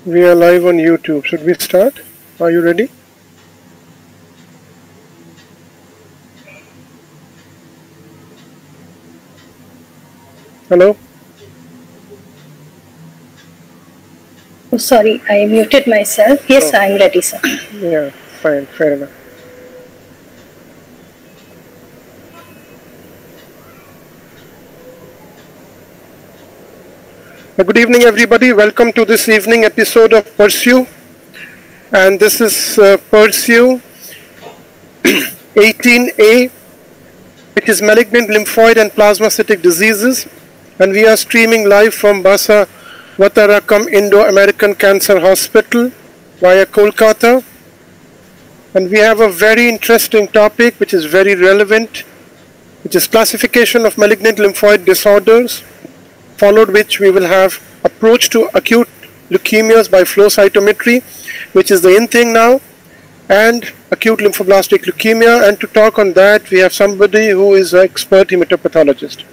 We are live on YouTube. Should we start? Are you ready? Hello? Oh, sorry, I muted myself. Yes, I'm ready, sir. Yeah, fine, fair enough. Good evening, everybody. Welcome to this evening episode of Pursue. And this is Pursue 18A, which is malignant lymphoid and plasmacytic diseases. And we are streaming live from Basavatarakam Indo-American Cancer Hospital via Kolkata. And we have a very interesting topic which is very relevant, which is classification of malignant lymphoid disorders, followed which we will have approach to acute leukemias by flow cytometry, which is the in thing now, and acute lymphoblastic leukemia. And to talk on that, we have somebody who is an expert hematopathologist.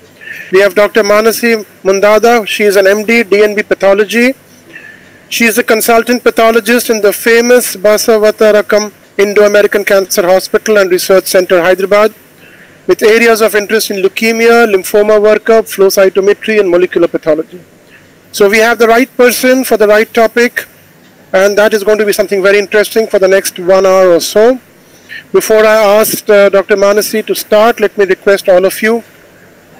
We have Dr. Manasi Mundada. She is an MD, DNB pathology. She is a consultant pathologist in the famous Basavatarakam Indo-American Cancer Hospital and Research Center, Hyderabad, with areas of interest in leukemia, lymphoma workup, flow cytometry, and molecular pathology. So we have the right person for the right topic, and that is going to be something very interesting for the next 1 hour or so. Before I ask Dr. Manasi to start, let me request all of you,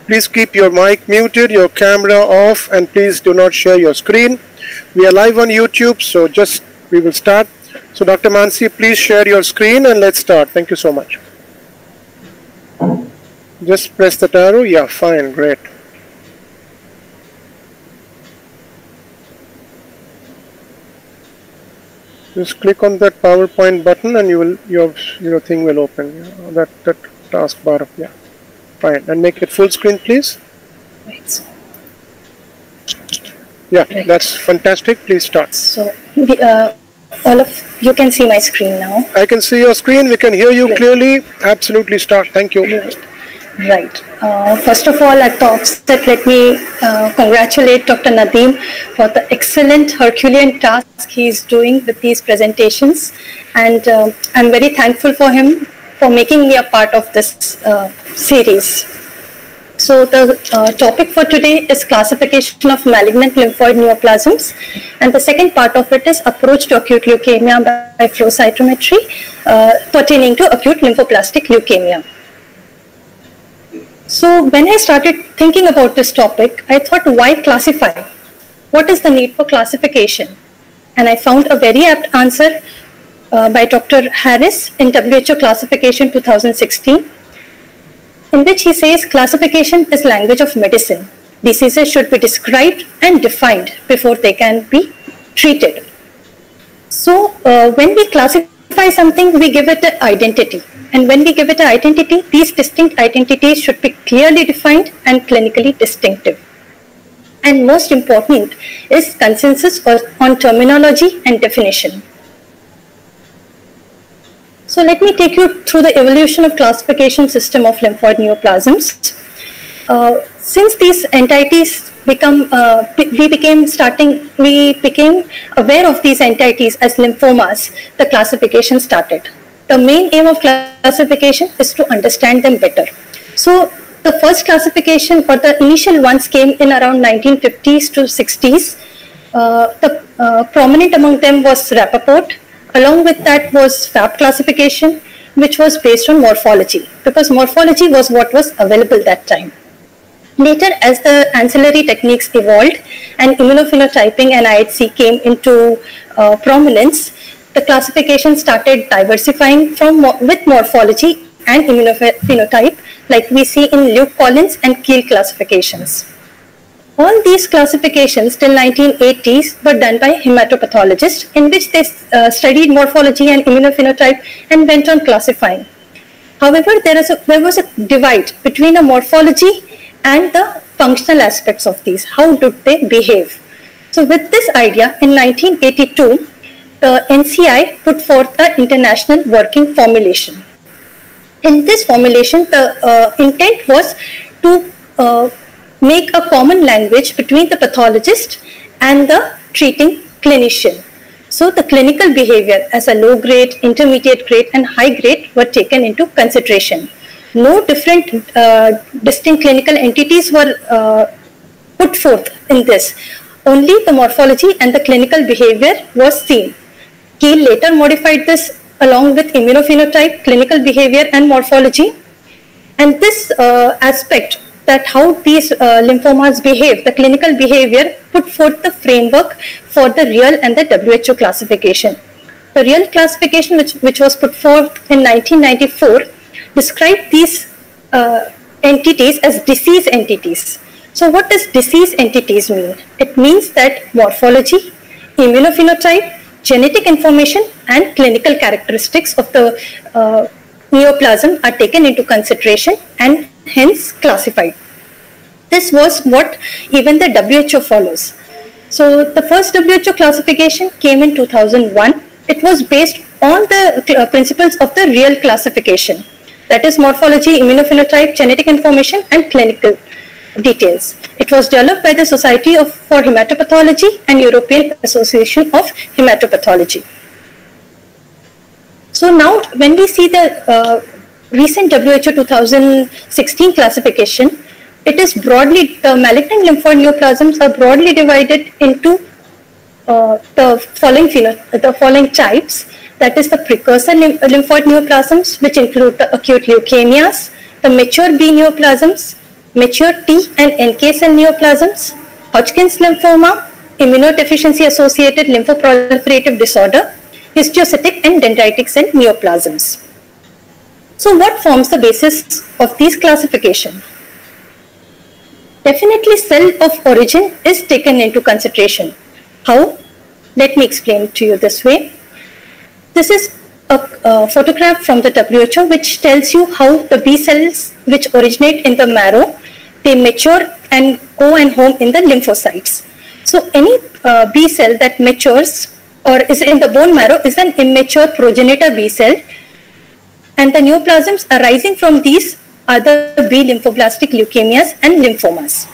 please keep your mic muted, your camera off, and please do not share your screen. We are live on YouTube, so we will start. So Dr. Manasi, please share your screen and let's start. Thank you so much. Just press the arrow. Yeah, fine, great. Just click on that PowerPoint button and your thing will open. Yeah, that taskbar. Yeah, fine. And make it full screen, please. Right. Yeah, right. That's fantastic. Please start. So, all of you can see my screen now. I can see your screen. We can hear you clearly. Absolutely, start. Thank you. Right. First of all, at the outset, let me congratulate Dr. Nadeem for the excellent Herculean task he is doing with these presentations. And I'm very thankful for him for making me a part of this series. So the topic for today is classification of malignant lymphoid neoplasms. And the second part of it is approach to acute leukemia by flow cytometry pertaining to acute lymphoblastic leukemia. So when I started thinking about this topic, I thought, why classify? What is the need for classification? And I found a very apt answer by Dr. Harris in WHO Classification 2016, in which he says classification is language of medicine. Diseases should be described and defined before they can be treated. So when we classify something, we give it an identity. And when we give it an identity, these distinct identities should be clearly defined and clinically distinctive. And most important is consensus on terminology and definition. So let me take you through the evolution of classification system of lymphoid neoplasms. Since these entities we became aware of these entities as lymphomas, the classification started. The main aim of classification is to understand them better. So the first classification, or the initial ones, came in around 1950s to 60s. The prominent among them was Rappaport. Along with that was FAB classification, which was based on morphology, because morphology was what was available that time. Later, as the ancillary techniques evolved and immunophenotyping and IHC came into prominence, the classification started diversifying with morphology and immunophenotype, like we see in Luke Collins and Keel classifications. All these classifications till 1980s were done by hematopathologists, in which they studied morphology and immunophenotype and went on classifying. However, there was a divide between a morphology and the functional aspects of these. How do they behave? So with this idea, in 1982, the NCI put forth the International Working Formulation. In this formulation, the intent was to make a common language between the pathologist and the treating clinician. So the clinical behavior as a low grade, intermediate grade and high grade were taken into consideration. No different distinct clinical entities were put forth in this. Only the morphology and the clinical behavior was seen. Keel later modified this along with immunophenotype, clinical behavior and morphology. And this aspect, that how these lymphomas behave, the clinical behavior, put forth the framework for the real and the WHO classification. The real classification, which was put forth in 1994, described these entities as disease entities. So what does disease entities mean? It means that morphology, immunophenotype, genetic information and clinical characteristics of the neoplasm are taken into consideration and hence classified. This was what even the WHO follows. So the first WHO classification came in 2001. It was based on the principles of the real classification. That is morphology, immunophenotype, genetic information and clinical details. It was developed by the Society for Hematopathology and European Association of Hematopathology. So now when we see the recent WHO 2016 classification, it is broadly, the malignant lymphoid neoplasms are broadly divided into the following types. That is the precursor lymphoid neoplasms, which include the acute leukemias, the mature B neoplasms, mature T and NK cell neoplasms, Hodgkin's lymphoma, immunodeficiency associated lymphoproliferative disorder, histiocytic and dendritic cell neoplasms. So what forms the basis of these classification? Definitely cell of origin is taken into consideration. How? Let me explain it to you this way. This is a photograph from the WHO which tells you how the B cells which originate in the marrow, they mature and go and home in the lymphocytes. So any B cell that matures or is in the bone marrow is an immature progenitor B cell, and the neoplasms arising from these are the B lymphoblastic leukemias and lymphomas.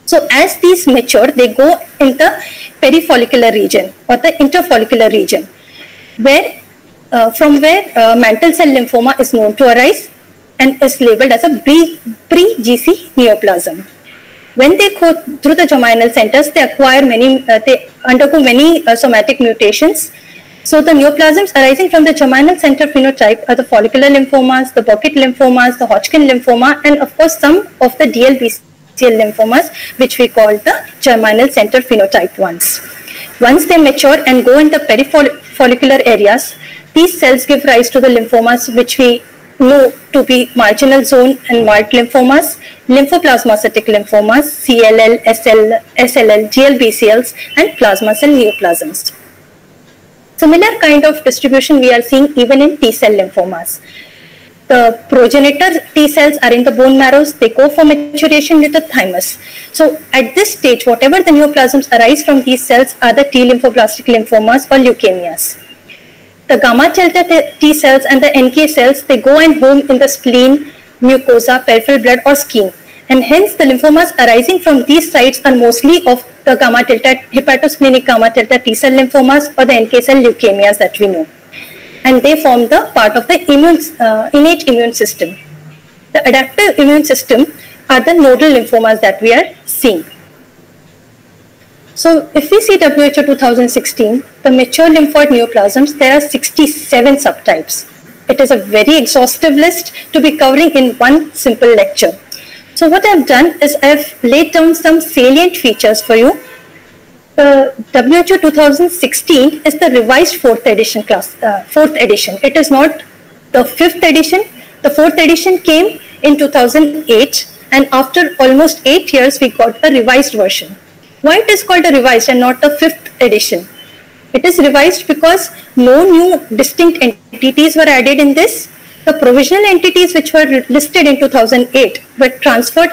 So as these mature, they go in the perifollicular region or the interfollicular region, where from where mantle cell lymphoma is known to arise and is labeled as a pre-GC neoplasm. When they go through the germinal centers, they acquire they undergo many somatic mutations. So the neoplasms arising from the germinal center phenotype are the follicular lymphomas, the Burkitt lymphomas, the Hodgkin lymphoma, and of course some of the DLBCL lymphomas, which we call the germinal center phenotype ones. Once they mature and go in the perifollicular areas, these cells give rise to the lymphomas, which we know to be marginal zone and marked lymphomas, lymphoplasmacytic lymphomas, CLL, SLL, GLBCLs, and plasma cell neoplasms. Similar kind of distribution we are seeing even in T cell lymphomas. The progenitor T cells are in the bone marrows, they go for maturation with the thymus. So at this stage, whatever the neoplasms arise from these cells are the T lymphoblastic lymphomas or leukemias. The gamma delta T cells and the NK cells, they go and home in the spleen, mucosa, peripheral blood or skin. And hence the lymphomas arising from these sites are mostly of the gamma delta, hepatosplenic gamma delta T cell lymphomas or the NK cell leukemias that we know. And they form the part of the innate immune system. The adaptive immune system are the nodal lymphomas that we are seeing. So if we see WHO 2016, the mature lymphoid neoplasms, there are 67 subtypes. It is a very exhaustive list to be covering in one simple lecture. So what I've done is I've laid down some salient features for you. The WHO 2016 is the revised fourth edition. It is not the fifth edition. The fourth edition came in 2008, and after almost 8 years, we got a revised version. Why it is called a revised and not the fifth edition? It is revised because no new distinct entities were added in this. The provisional entities which were listed in 2008 were transferred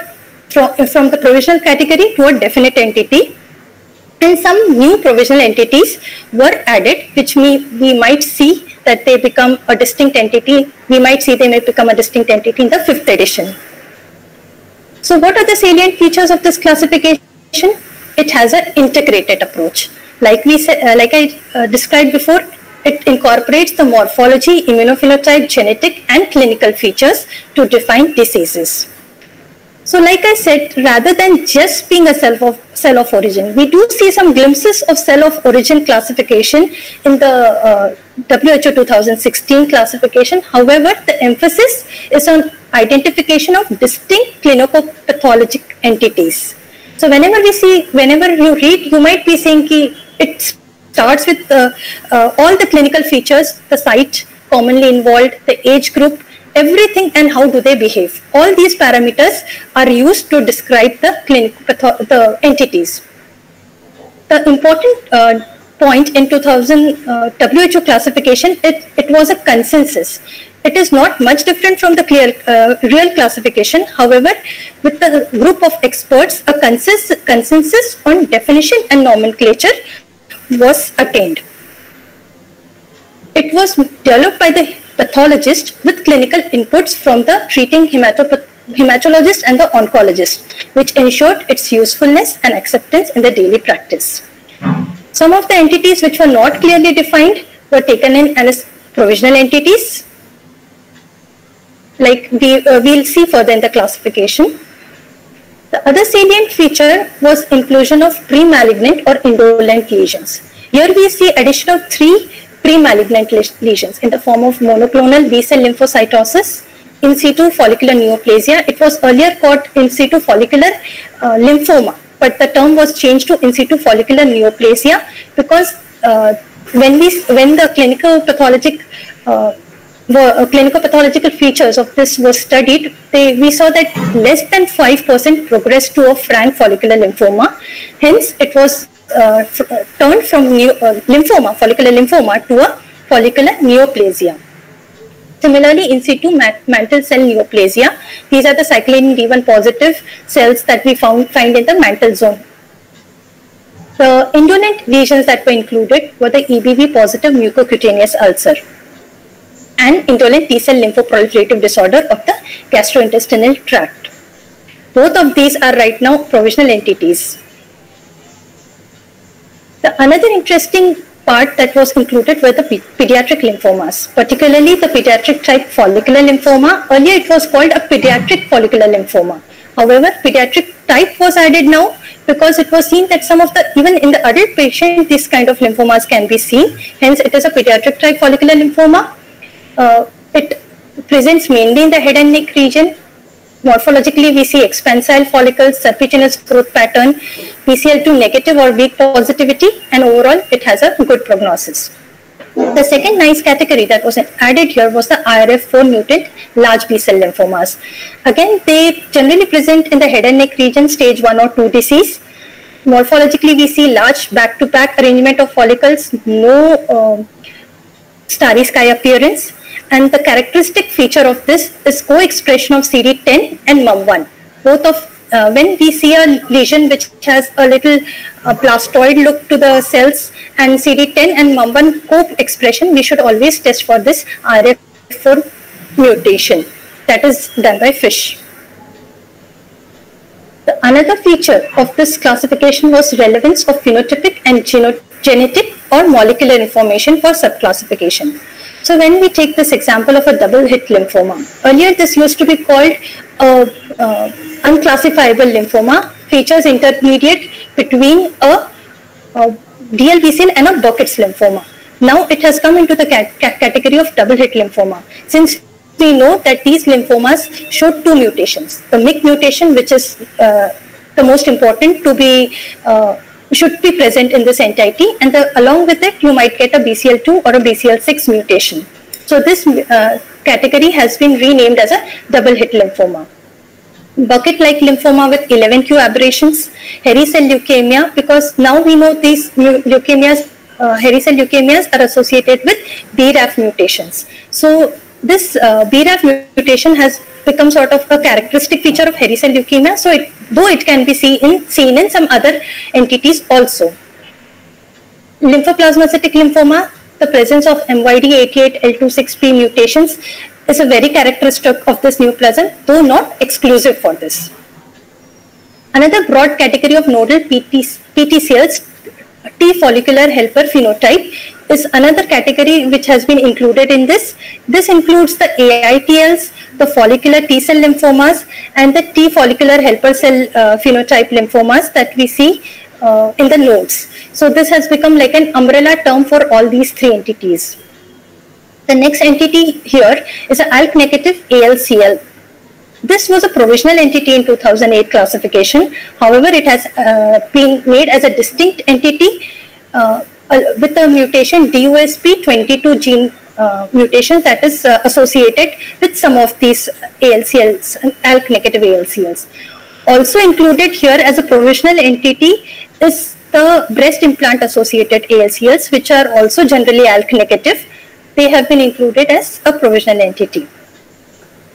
from the provisional category to a definite entity, and some new provisional entities were added, which we might see that they become a distinct entity. We might see they may become a distinct entity in the fifth edition. So what are the salient features of this classification? It has an integrated approach. Like I described before, it incorporates the morphology, immunophenotype, genetic, and clinical features to define diseases. So like I said, rather than just being a cell of origin, we do see some glimpses of cell of origin classification in the WHO 2016 classification. However, the emphasis is on identification of distinct clinicopathologic entities. So whenever you read, you might be saying it starts with all the clinical features, the site commonly involved, the age group, everything, and how do they behave. All these parameters are used to describe the entities. The important point in 2000 WHO classification, it was a consensus. It is not much different from the real classification. However, with the group of experts, a consensus on definition and nomenclature was attained. It was developed by the pathologist with clinical inputs from the treating hematologist and the oncologist, which ensured its usefulness and acceptance in the daily practice. Some of the entities which were not clearly defined were taken in as provisional entities, like we'll see further in the classification. The other salient feature was inclusion of pre-malignant or indolent lesions. Here we see addition of 3 pre-malignant lesions in the form of monoclonal B-cell lymphocytosis, in situ follicular neoplasia. It was earlier called in situ follicular lymphoma, but the term was changed to in situ follicular neoplasia because when the clinical pathological features of this were studied, we saw that less than 5% progressed to a frank follicular lymphoma. Hence, it was turned from follicular lymphoma to a follicular neoplasia. Similarly, in situ mantle cell neoplasia, these are the cyclin D1 positive cells that we find in the mantle zone. The indolent lesions that were included were the EBV positive mucocutaneous ulcer and indolent T-cell lymphoproliferative disorder of the gastrointestinal tract. Both of these are right now provisional entities. Another interesting part that was included were the pediatric lymphomas, particularly the pediatric type follicular lymphoma. Earlier it was called a pediatric follicular lymphoma. However, pediatric type was added now because it was seen that even in the adult patient, this kind of lymphomas can be seen. Hence, it is a pediatric type follicular lymphoma. It presents mainly in the head and neck region. Morphologically, we see expansile follicles, serpiginous growth pattern, BCL2 negative or weak positivity, and overall it has a good prognosis. The second nice category that was added here was the IRF4 mutant large B-cell lymphomas. Again, they generally present in the head and neck region, stage 1 or 2 disease. Morphologically, we see large back-to-back arrangement of follicles, no starry sky appearance. And the characteristic feature of this is co-expression of CD10 and MUM1. Both of when we see a lesion which has a little blastoid look to the cells and CD10 and MUM1 co-expression, we should always test for this IRF4 mutation that is done by FISH. Another feature of this classification was relevance of phenotypic and genetic or molecular information for subclassification. So when we take this example of a double hit lymphoma, earlier this used to be called unclassifiable lymphoma, features intermediate between a DLBCL and a Burkitt's lymphoma. Now it has come into the category of double hit lymphoma, since we know that these lymphomas show 2 mutations. The MYC mutation, which is the most important to be should be present in this entity, and along with it you might get a BCL2 or a BCL6 mutation. So this category has been renamed as a double hit lymphoma. Burkitt-like lymphoma with 11q aberrations, hairy cell leukemia, because now we know these leukemias, hairy cell leukemias are associated with BRAF mutations. So this BRAF mutation has become sort of a characteristic feature of hairy cell leukemia, so though it can be seen in some other entities also. Lymphoplasmacytic lymphoma, the presence of MYD88L26P mutations is a very characteristic of this neoplasm, though not exclusive for this. Another broad category of nodal PTCLs T follicular helper phenotype is another category which has been included in this. This includes the AITLs, the follicular T cell lymphomas, and the T follicular helper cell phenotype lymphomas that we see in the nodes. So this has become like an umbrella term for all these three entities. The next entity here is an ALK negative ALCL. This was a provisional entity in 2008 classification. However, it has been made as a distinct entity with a mutation DUSP22 gene mutation that is associated with some of these ALCLs, ALK negative ALCLs. Also included here as a provisional entity is the breast implant associated ALCLs, which are also generally ALK negative. They have been included as a provisional entity.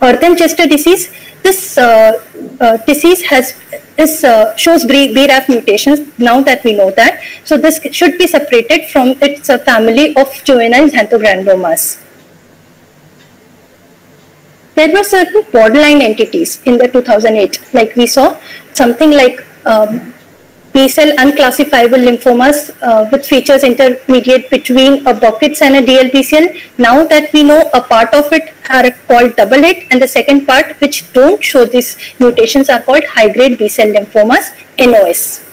Earthen Chester disease. This disease shows BRAF mutations now that we know that. So this should be separated from its family of juvenile xanthogranulomas. There were certain borderline entities in the 2008, like we saw something like B-cell unclassifiable lymphomas with features intermediate between a Burkitt's and a DLBCL. Now that we know, a part of it are called double hit, and the second part, which don't show these mutations, are called high-grade B-cell lymphomas, NOS.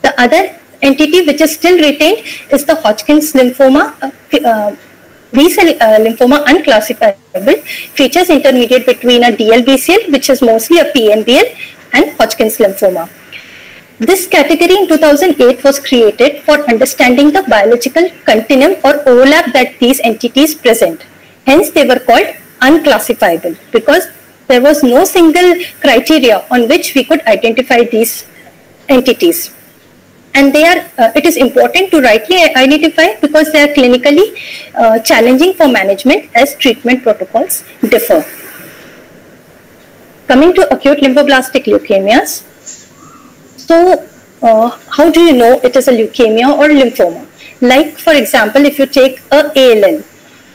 The other entity which is still retained is the Hodgkin's lymphoma, B-cell lymphoma unclassifiable, features intermediate between a DLBCL, which is mostly a PMBL, and Hodgkin's lymphoma. This category in 2008 was created for understanding the biological continuum or overlap that these entities present. Hence, they were called unclassifiable because there was no single criteria on which we could identify these entities. And they are, it is important to rightly identify because they are clinically challenging for management as treatment protocols differ. Coming to acute lymphoblastic leukemias. So, how do you know it is a leukemia or lymphoma? Like, for example, if you take a ALL,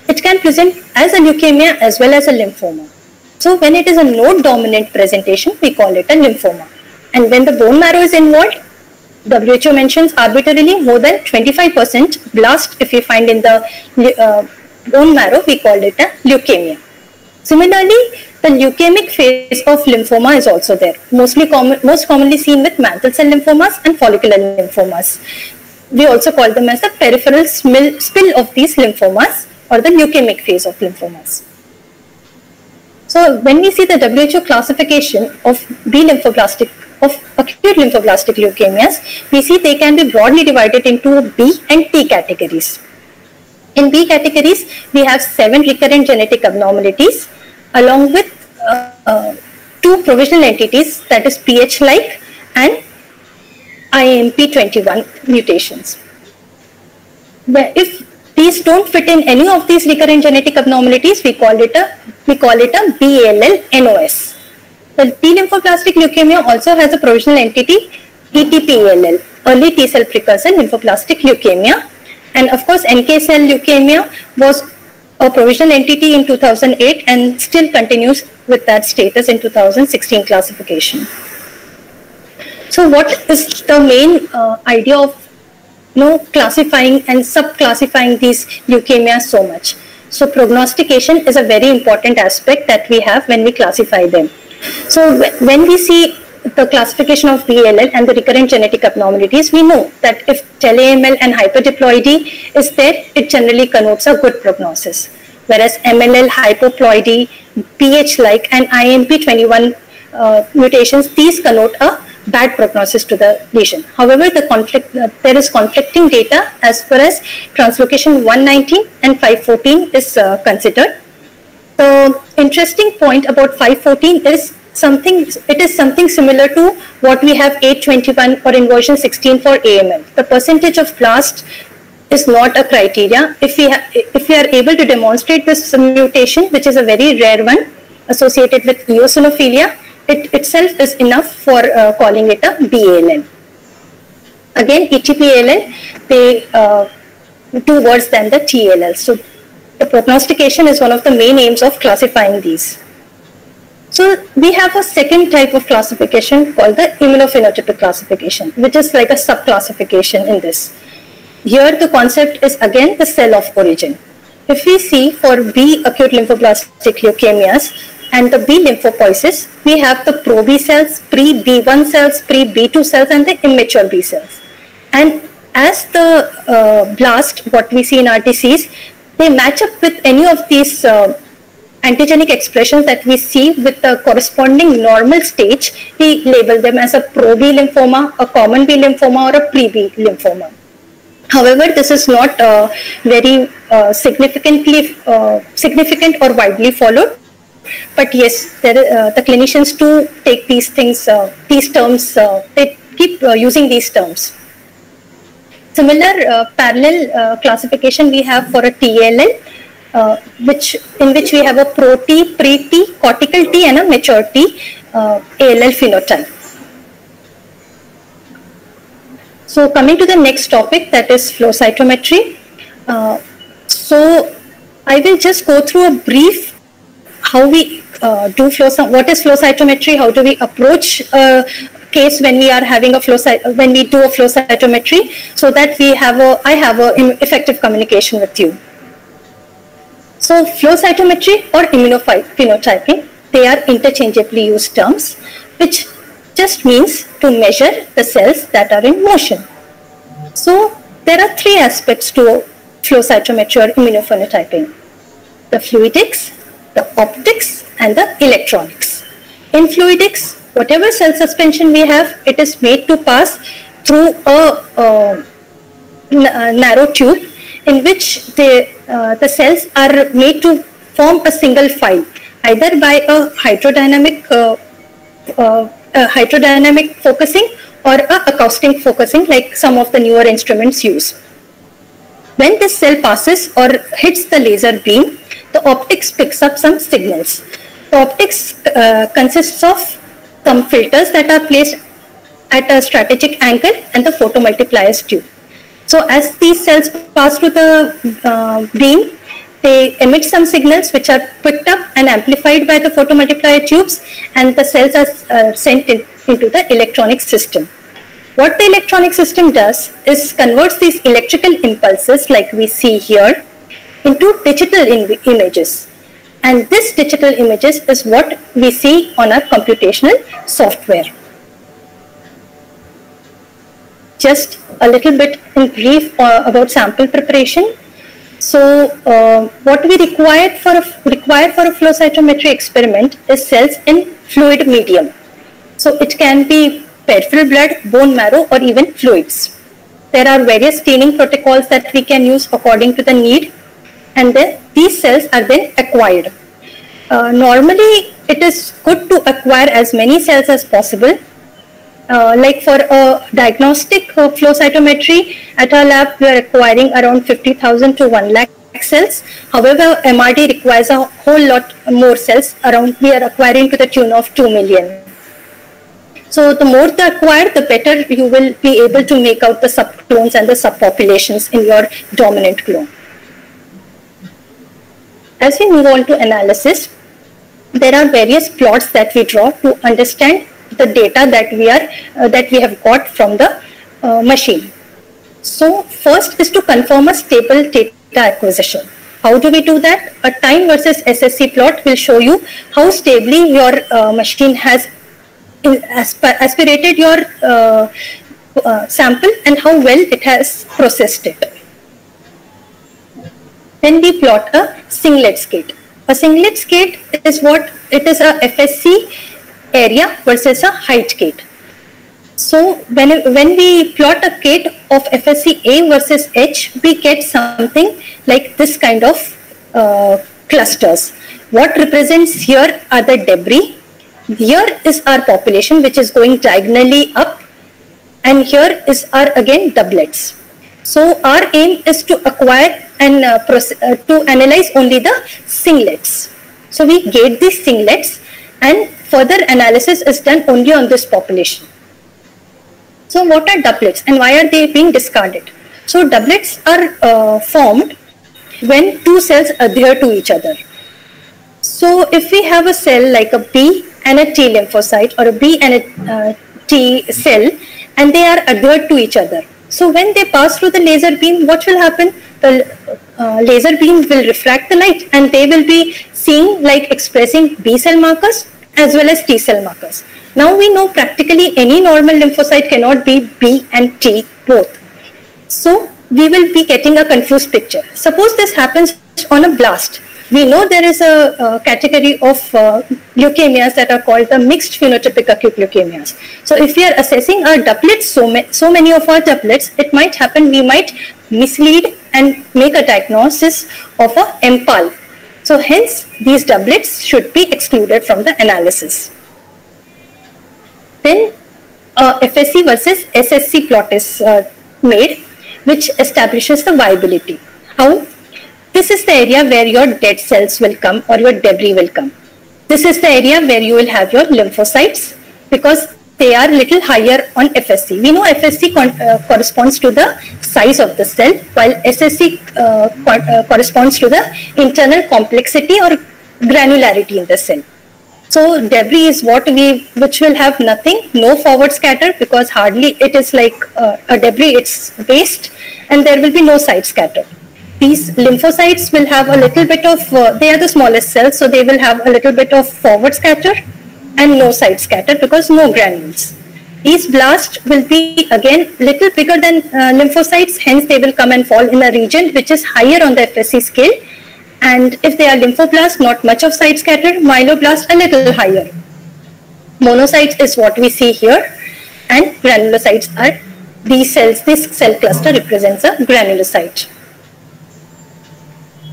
it can present as a leukemia as well as a lymphoma. So, when it is a node-dominant presentation, we call it a lymphoma. And when the bone marrow is involved, WHO mentions arbitrarily more than 25% blast if we find in the bone marrow, we call it a leukemia. Similarly, the leukemic phase of lymphoma is also there, most commonly seen with mantle cell lymphomas and follicular lymphomas. We also call them as the peripheral spill of these lymphomas or the leukemic phase of lymphomas. So when we see the WHO classification of acute lymphoblastic leukemias, we see they can be broadly divided into B and T categories. In B categories, we have 7 recurrent genetic abnormalities along with 2 provisional entities, that is PH-like and IMP21 mutations. But if these don't fit in any of these recurrent genetic abnormalities, we call it a BALL NOS. The T lymphoblastic leukemia also has a provisional entity, ETPALL, early T cell precursor lymphoblastic leukemia. And of course, NK cell leukemia was a provisional entity in 2008 and still continues with that status in 2016 classification. So what is the main idea of classifying and subclassifying these leukemias so much? So prognostication is a very important aspect that we have when we classify them. So when we see the classification of BALL and the recurrent genetic abnormalities, we know that if tele-AML and hyperdiploidy is there, it generally connotes a good prognosis. Whereas MLL, hypoploidy, PH-like and IMP21 mutations, these connote a bad prognosis to the lesion. However, there is conflicting data as far as translocation 119 and 514 is considered. The interesting point about 514 is it is something similar to what we have 821 or inversion 16 for AML. The percentage of blast is not a criteria. If we are able to demonstrate this mutation, which is a very rare one associated with eosinophilia, it itself is enough for calling it a BALL. Again, ETPALL, they 2 words than the TALL. So the prognostication is one of the main aims of classifying these. So we have a second type of classification called the immunophenotypic classification, which is like a sub-classification in this. Here the concept is again the cell of origin. If we see for B acute lymphoblastic leukemias and the B lymphopoiesis, we have the pro-B cells, pre-B1 cells, pre-B2 cells and the immature B cells. And as the blast, what we see in our disease, they match up with any of these antigenic expressions that we see with the corresponding normal stage. We label them as a pro-B lymphoma, a common B lymphoma or a pre-B lymphoma. However, this is not very significant or widely followed. But yes, the clinicians do take these things, these terms, they keep using these terms. Similar parallel classification we have for a TALL, in which we have a pro-T, pre-T, cortical T and a mature T ALL phenotype. So coming to the next topic, that is flow cytometry. So I will just go through a brief how we do what is flow cytometry, how do we approach a case when we are having a when we do a flow cytometry, so that I have a effective communication with you. So flow cytometry or immunophenotyping, they are interchangeably used terms, which just means to measure the cells that are in motion. So there are three aspects to flow cytometry or immunophenotyping: the fluidics, the optics and the electronics. In fluidics, whatever cell suspension we have, it is made to pass through a narrow tube in which the cells are made to form a single file, either by a hydrodynamic focusing or a acoustic focusing, like some of the newer instruments use. When this cell passes or hits the laser beam, the optics picks up some signals. The optics consists of some filters that are placed at a strategic angle and the photomultipliers tube. So as these cells pass through the beam, they emit some signals which are picked up and amplified by the photomultiplier tubes, and the cells are sent into the electronic system. What the electronic system does is converts these electrical impulses, like we see here, into digital images. And this digital images is what we see on our computational software. Just a little bit in brief about sample preparation. So what we require for a flow cytometry experiment is cells in fluid medium. So it can be peripheral blood, bone marrow or even fluids. There are various cleaning protocols that we can use according to the need, and then these cells are then acquired. Normally it is good to acquire as many cells as possible. Like for a diagnostic flow cytometry at our lab, we are acquiring around 50,000 to 1 lakh cells. However, MRD requires a whole lot more cells. We are acquiring to the tune of 2 million. So the more they acquire, the better you will be able to make out the subclones and the subpopulations in your dominant clone. As we move on to analysis, there are various plots that we draw to understand the data that we have got from the machine. So first is to confirm a stable data acquisition. How do we do that? A time versus SSC plot will show you how stably your machine has aspirated your sample and how well it has processed it. Then we plot a singlet gate. A singlet gate is what it is, a FSC area versus a height gate. So when we plot a gate of FSC A versus H, we get something like this kind of clusters. What represents here are the debris. Here is our population, which is going diagonally up, and here is our again doublets. So our aim is to acquire and to analyze only the singlets. So we gate these singlets, and further analysis is done only on this population. So what are doublets and why are they being discarded? So doublets are formed when two cells adhere to each other. So if we have a cell like a B and a T lymphocyte, or a B and a T cell, and they are adhered to each other. So when they pass through the laser beam, what will happen? The laser beam will refract the light, and they will be seeing like expressing B cell markers as well as T cell markers. Now we know practically any normal lymphocyte cannot be B and T both. So we will be getting a confused picture. Suppose this happens on a blast. We know there is a category of leukemias that are called the mixed phenotypic acute leukemias. So if we are assessing our doublets, so many of our doublets, it might happen we might mislead and make a diagnosis of a MPAL. So hence these doublets should be excluded from the analysis. Then FSC versus SSC plot is made, which establishes the viability. How? This is the area where your dead cells will come or your debris will come. This is the area where you will have your lymphocytes, because they are little higher on FSC. We know FSC corresponds to the size of the cell, while SSC corresponds to the internal complexity or granularity in the cell. So debris is which will have nothing, no forward scatter, because hardly it is like a debris, it's waste, and there will be no side scatter. These lymphocytes will have a little bit of, they are the smallest cells, so they will have a little bit of forward scatter and no side scatter because no granules. These blasts will be again little bigger than lymphocytes, hence they will come and fall in a region which is higher on the FSC scale. And if they are lymphoblasts, not much of side scatter, myeloblasts a little higher. Monocytes is what we see here, and granulocytes are these cells. This cell cluster represents a granulocyte.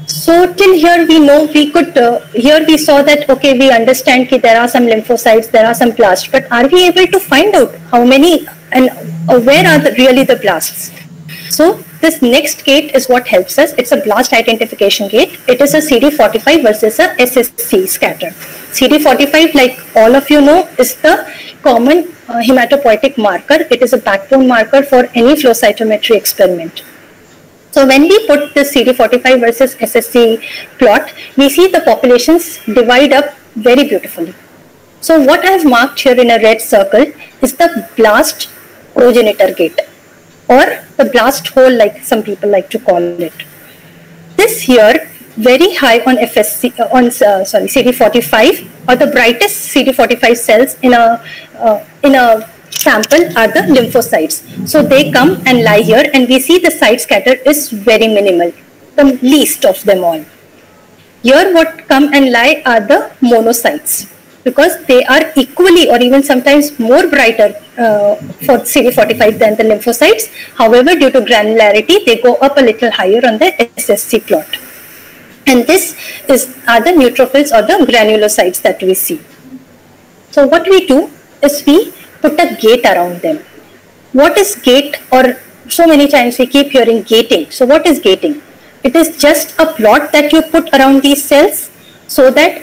So till here we know we could, here we saw that, okay, we understand that there are some lymphocytes, there are some blasts, but are we able to find out how many and where are really the blasts? So this next gate is what helps us. It's a blast identification gate. It is a CD45 versus a SSC scatter. CD45, like all of you know, is the common hematopoietic marker. It is a backbone marker for any flow cytometry experiment. So when we put the CD45 versus SSC plot, we see the populations divide up very beautifully. So what I have marked here in a red circle is the blast progenitor gate, or the blast hole, like some people like to call it. This here, very high on FSC, CD45, or the brightest CD45 cells in a sample are the lymphocytes. So they come and lie here, and we see the side scatter is very minimal, the least of them all. Here what come and lie are the monocytes, because they are equally or even sometimes more brighter for CD45 than the lymphocytes. However, due to granularity, they go up a little higher on the SSC plot. And this are the neutrophils or the granulocytes that we see. So what we do is we put a gate around them. What is gate? Or so many times we keep hearing gating. So what is gating? It is just a plot that you put around these cells, so that,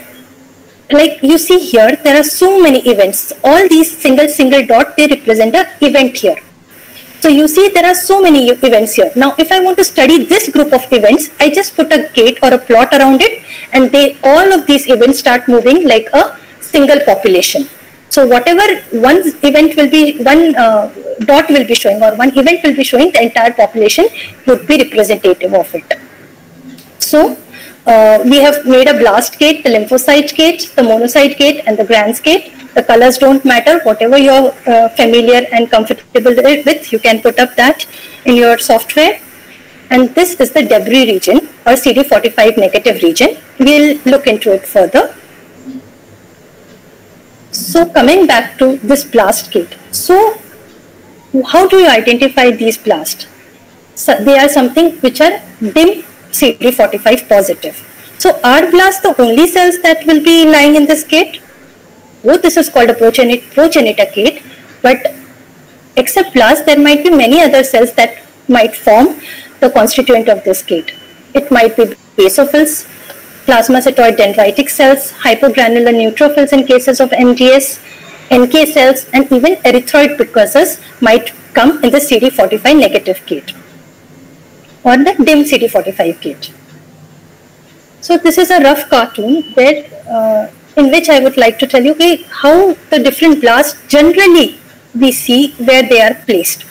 like you see here, there are so many events. All these single dot, they represent an event here. So you see there are so many events here. Now if I want to study this group of events, I just put a gate or a plot around it, and all of these events start moving like a single population. So whatever one event will be, one dot will be showing, or one event will be showing, the entire population would be representative of it. So we have made a blast gate, the lymphocyte gate, the monocyte gate, and the grans gate. The colors don't matter. Whatever you're familiar and comfortable with, you can put up that in your software. And this is the debris region, or CD45 negative region. We'll look into it further. So coming back to this blast gate. So how do you identify these blasts? So they are something which are dim CD45 positive. So are blasts the only cells that will be lying in this gate? Oh, this is called a progenitor gate, but except blasts, there might be many other cells that might form the constituent of this gate. It might be basophils, plasmacytoid dendritic cells, hypogranular neutrophils in cases of MDS, NK cells, and even erythroid precursors might come in the CD45 negative gate, or the dim CD45 gate. So this is a rough cartoon where, in which I would like to tell you how the different blasts generally we see where they are placed.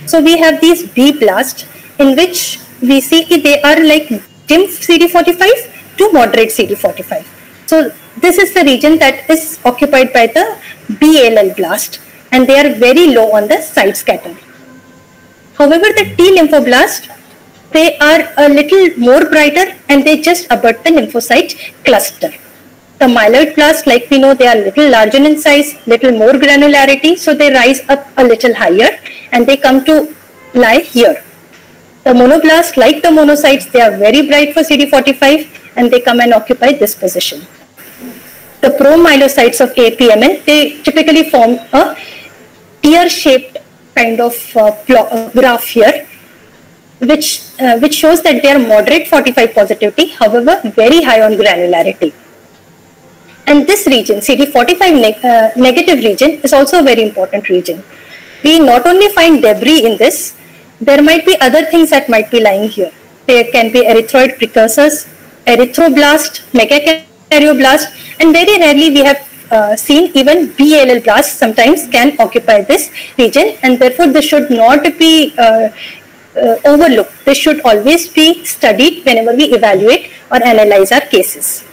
So we have these B blasts in which we see they are like dim CD45 to moderate CD45. So this is the region that is occupied by the B-ALL blast, and they are very low on the side scatter. However, the T lymphoblast, they are a little more brighter and they just abut the lymphocyte cluster. The myeloid blast, like we know, they are a little larger in size, little more granularity, so they rise up a little higher and they come to lie here. The monoblast, like the monocytes, they are very bright for CD45 and they come and occupy this position. The promyelocytes of APMN, they typically form a tear-shaped kind of graph here, which shows that they are moderate 45 positivity, however very high on granularity. And this region, CD45 negative region, is also a very important region. We not only find debris in this, there might be other things that might be lying here. There can be erythroid precursors, erythroblast, megakaryoblast, and very rarely we have seen even B-ALL blasts sometimes can occupy this region, and therefore this should not be overlooked. This should always be studied whenever we evaluate or analyze our cases.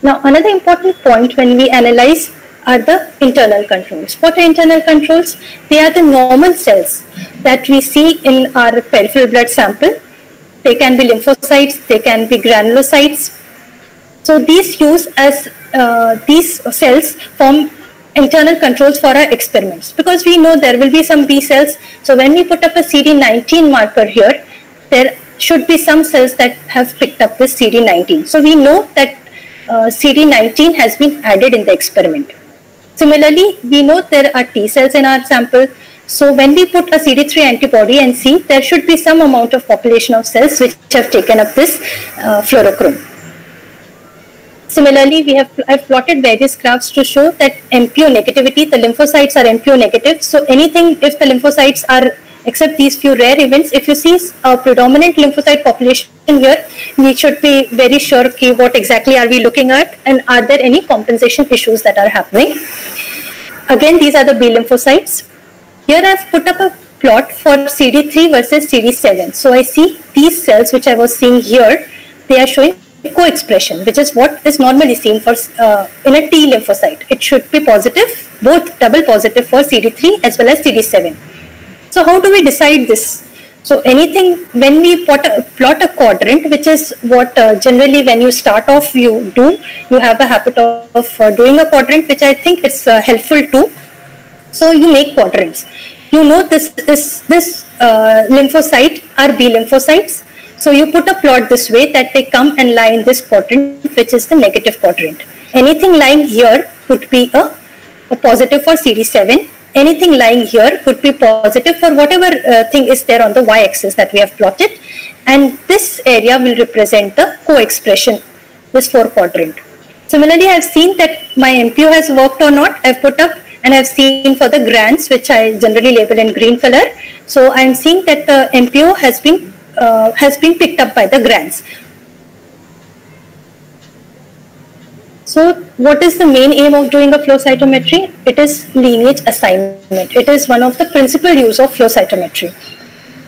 Now, another important point when we analyze are the internal controls. What are internal controls? They are the normal cells that we see in our peripheral blood sample. They can be lymphocytes, they can be granulocytes. So these these cells form internal controls for our experiments, because we know there will be some B cells. So when we put up a CD19 marker here, there should be some cells that have picked up this CD19. So we know that CD19 has been added in the experiment. Similarly, we know there are T cells in our sample. So when we put a CD3 antibody and see, there should be some amount of population of cells which have taken up this fluorochrome. Similarly, I've plotted various graphs to show that MPO negativity, the lymphocytes are MPO negative. So anything, if the lymphocytes are, except these few rare events, if you see a predominant lymphocyte population here, we should be very sure what exactly are we looking at and are there any compensation issues that are happening. Again, these are the B lymphocytes. Here I've put up a plot for CD3 versus CD7. So I see these cells which I was seeing here, they are showing co-expression, which is what is normally seen for in a T lymphocyte. It should be positive, both double positive for CD3 as well as CD7. So how do we decide this? So anything, when we plot a quadrant, which is what generally when you start off you do, you have a habit of doing a quadrant, which I think is helpful too. So you make quadrants. You know this lymphocyte are B lymphocytes. So you put a plot this way that they come and lie in this quadrant, which is the negative quadrant. Anything lying here could be a positive for CD7. Anything lying here could be positive for whatever thing is there on the y-axis that we have plotted. And this area will represent the co-expression, this 4 quadrant. Similarly, I have seen that my MPO has worked or not. I have put up and I have seen for the grants, which I generally label in green color. So I am seeing that the MPO has been picked up by the grants. So what is the main aim of doing a flow cytometry? It is lineage assignment. It is one of the principal use of flow cytometry.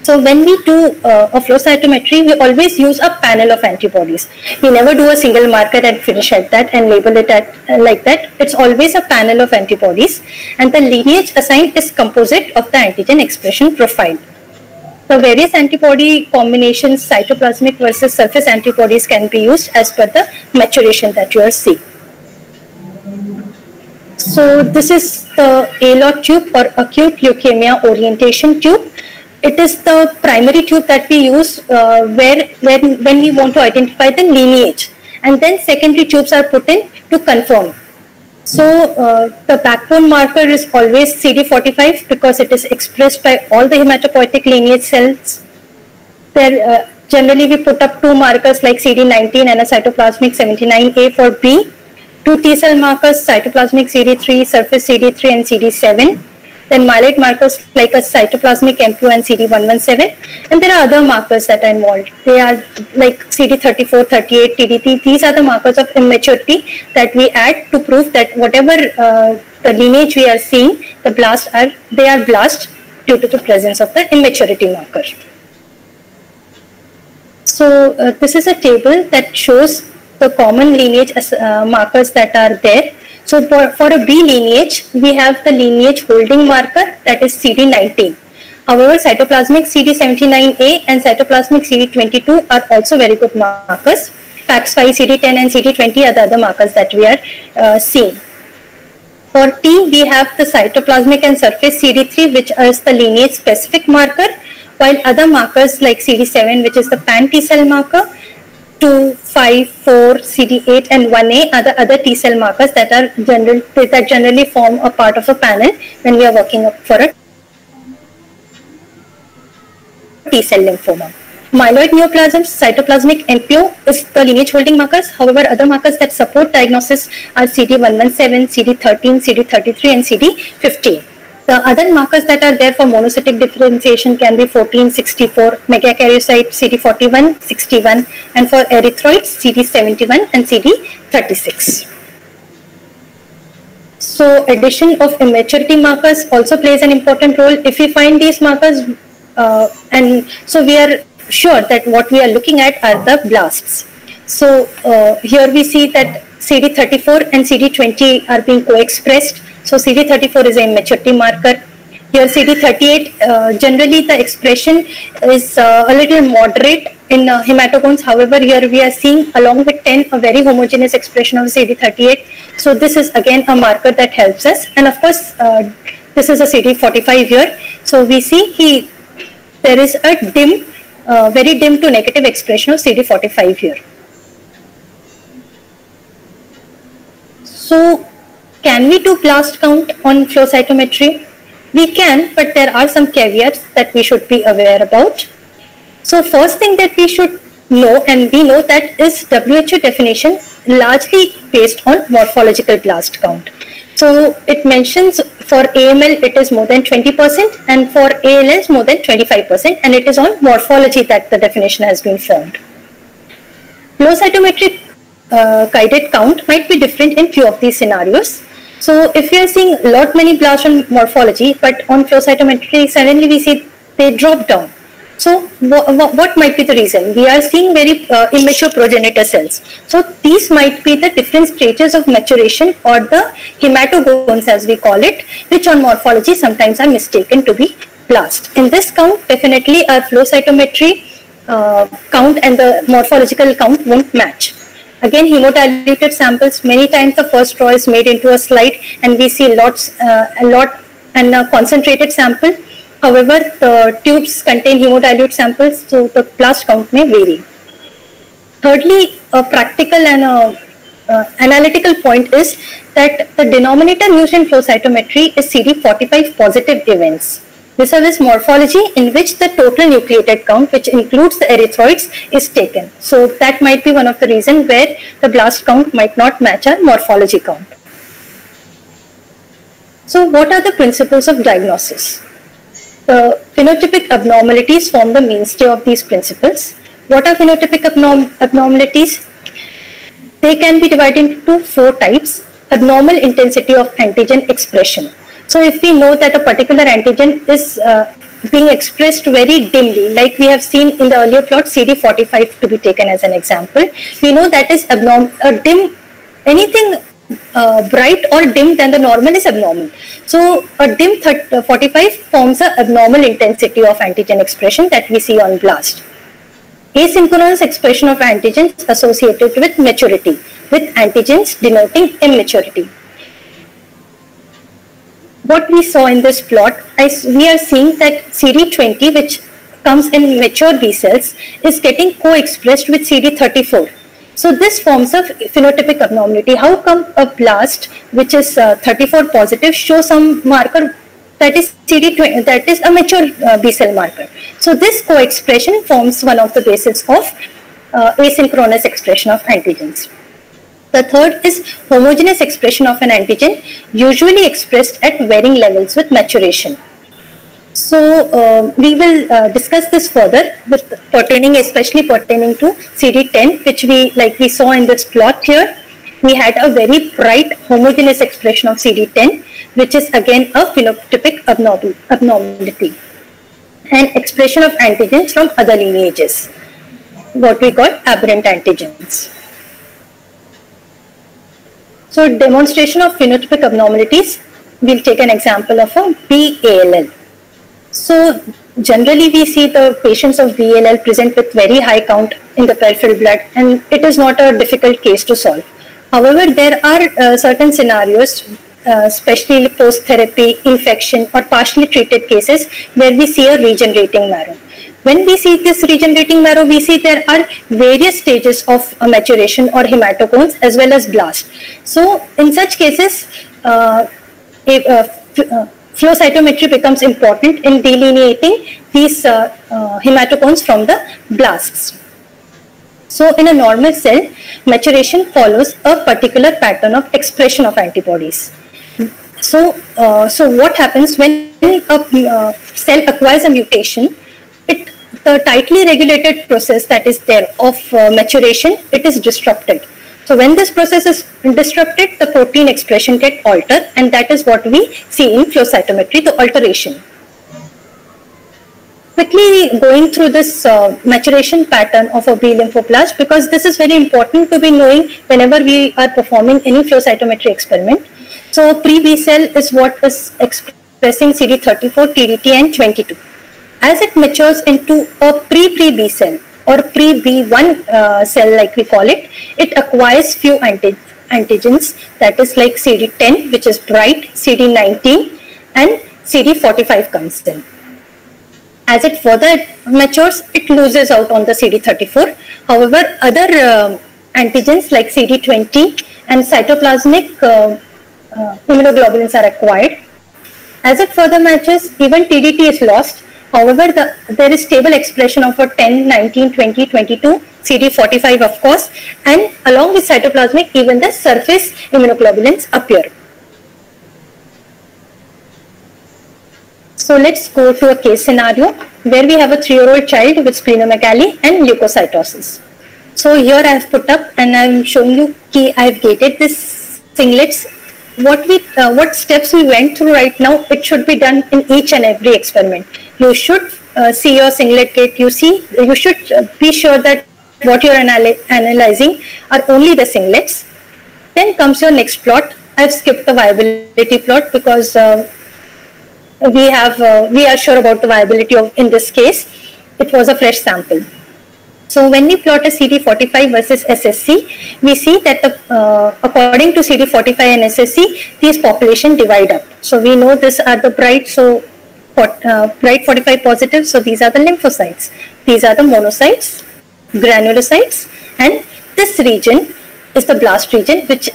So when we do a flow cytometry, we always use a panel of antibodies. We never do a single marker and finish at that and label it at like that. It's always a panel of antibodies, and the lineage assigned is composite of the antigen expression profile. The various antibody combinations, cytoplasmic versus surface antibodies, can be used as per the maturation that you are seeing. So this is the ALOT tube, or acute leukemia orientation tube. It is the primary tube that we use when we want to identify the lineage, and then secondary tubes are put in to confirm. So the backbone marker is always CD45 because it is expressed by all the hematopoietic lineage cells. There generally we put up 2 markers like CD19 and a cytoplasmic 79A for B, 2 T cell markers, cytoplasmic CD3, surface CD3 and CD7. then myeloid markers like a cytoplasmic M2 and CD117, and there are other markers that are involved. They are like CD34, 38, TDP. These are the markers of immaturity that we add to prove that whatever the lineage we are seeing, the blasts are blast due to the presence of the immaturity marker. So this is a table that shows the common lineage markers that are there. So for a B lineage, we have the lineage holding marker, that is CD19. However, cytoplasmic CD79A and cytoplasmic CD22 are also very good markers. PAX5, CD10 and CD20 are the other markers that we are seeing. For T, we have the cytoplasmic and surface CD3, which is the lineage specific marker, while other markers like CD7, which is the pan T cell marker, 2, 5, 4, CD8 and 1A are the other T cell markers that are generally form a part of a panel when we are working up for a T cell lymphoma. Myeloid neoplasms, cytoplasmic MPO is the lineage holding markers. However, other markers that support diagnosis are CD117, CD13, CD33 and CD15. The other markers that are there for monocytic differentiation can be 14, 64, megakaryocyte CD41, 61, and for erythroids CD71 and CD36. So addition of immaturity markers also plays an important role. If we find these markers, and so we are sure that what we are looking at are the blasts. So here we see that CD34 and CD20 are being co-expressed. So CD34 is a immaturity marker. Here CD38, generally the expression is a little moderate in hematogones. However, here we are seeing along with 10 a very homogeneous expression of CD38. So this is again a marker that helps us. And of course, this is a CD45 here. So we see there is a dim, very dim to negative expression of CD45 here. So can we do blast count on flow cytometry? We can, but there are some caveats that we should be aware about. So first thing that we should know, and we know that is WHO definition largely based on morphological blast count. So it mentions for AML it is more than 20% and for ALS more than 25%, and it is on morphology that the definition has been formed. Flow cytometric guided count might be different in few of these scenarios. So if we are seeing many blasts on morphology, but on flow cytometry suddenly we see they drop down. So what might be the reason? We are seeing very immature progenitor cells. So these might be the different stages of maturation or the hematogones as we call it, which on morphology sometimes are mistaken to be blast. In this count, definitely our flow cytometry count and the morphological count won't match. Again, hemodiluted samples, many times the first draw is made into a slide and we see a lot and a concentrated sample. However, the tubes contain hemodilute samples, so the blast count may vary. Thirdly, a practical and analytical point is that the denominator used in flow cytometry is CD45 positive events. This is morphology in which the total nucleated count, which includes the erythroids, is taken. So that might be one of the reasons where the blast count might not match our morphology count. So what are the principles of diagnosis? The phenotypic abnormalities form the mainstay of these principles. What are phenotypic abnormalities? They can be divided into 4 types. Abnormal intensity of antigen expression. So if we know that a particular antigen is being expressed very dimly, like we have seen in the earlier plot, CD45 to be taken as an example, we know that is abnormal, anything bright or dim than the normal is abnormal. So a dim 45 forms an abnormal intensity of antigen expression that we see on blast. Asynchronous expression of antigens associated with maturity, with antigens denoting immaturity. What we saw in this plot, we are seeing that CD20, which comes in mature B cells, is getting co-expressed with CD34. So this forms a phenotypic abnormality. How come a blast, which is 34 positive, shows some marker that is CD20, that is a mature B cell marker? So this co-expression forms one of the bases of asynchronous expression of antigens. The third is homogeneous expression of an antigen, usually expressed at varying levels with maturation. So we will discuss this further, especially pertaining to CD10, which we saw in this plot here. We had a very bright homogeneous expression of CD10, which is again a phenotypic abnormality, and expression of antigens from other lineages, what we call aberrant antigens. So demonstration of phenotypic abnormalities, we'll take an example of a BALL. So generally we see the patients of BALL present with very high count in the peripheral blood, and it is not a difficult case to solve. However, there are certain scenarios, especially post-therapy, infection or partially treated cases where we see a regenerating marrow. When we see this regenerating marrow, we see there are various stages of maturation or hematocones as well as blast. So in such cases, flow cytometry becomes important in delineating these hematocones from the blasts. So in a normal cell, maturation follows a particular pattern of expression of antibodies. So what happens when a cell acquires a mutation? The tightly regulated process that is there of maturation, it is disrupted. So when this process is disrupted, the protein expression gets altered, and that is what we see in flow cytometry, the alteration. Quickly going through this maturation pattern of a B lymphoblast, because this is very important to be knowing whenever we are performing any flow cytometry experiment. So pre-B cell is what is expressing CD34, TDT and 22. As it matures into a pre-B cell or pre-B1 cell like we call it, it acquires few antigens, that is like CD10, which is bright, CD19 and CD45 comes in. As it further matures, it loses out on the CD34. However, other antigens like CD20 and cytoplasmic immunoglobulins are acquired. As it further matures, even TDT is lost. However, there is stable expression of a 10, 19, 20, 22, CD45 of course, and along with cytoplasmic, even the surface immunoglobulins appear. So let's go to a case scenario where we have a 3-year-old child with splenomegaly and leukocytosis. So here I have put up and I am showing you I have gated this singlets. What steps we went through right now, it should be done in each and every experiment. You should see your singlet gate. You should be sure that what you are analyzing are only the singlets. Then comes your next plot. I have skipped the viability plot because we are sure about the viability of, in this case, it was a fresh sample. So when we plot a CD45 versus SSC, we see that according to CD45 and SSC, these population divide up. So we know these are the bright, bright 45 positive. So these are the lymphocytes. These are the monocytes, granulocytes, and this region is the blast region, which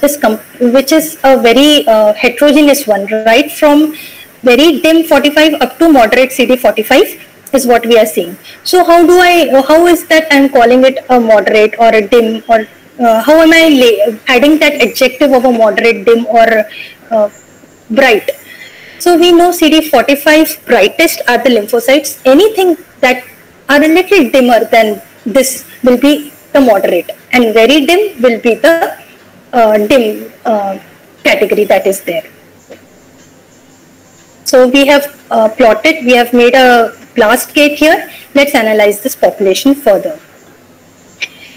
is a very heterogeneous one, right from very dim 45 up to moderate CD45 is what we are seeing. So how is that I'm calling it a moderate or a dim, or how am I adding that adjective of a moderate, dim or bright? So we know CD45 brightest are the lymphocytes. Anything that are a little dimmer than this will be the moderate, and very dim will be the dim category that is there. So we have plotted, we have made a blast gate here. Let's analyze this population further.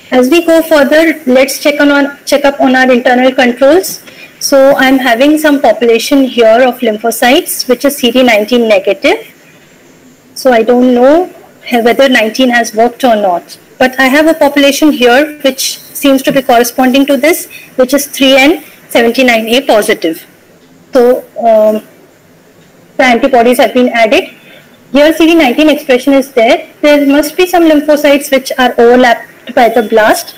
As we go further, let's check up on our internal controls. So I'm having some population here of lymphocytes, which is CD19 negative. So I don't know whether 19 has worked or not, but I have a population here which seems to be corresponding to this, which is 3N79A positive. So the antibodies have been added. Here CD19 expression is there. There must be some lymphocytes which are overlapped by the blast.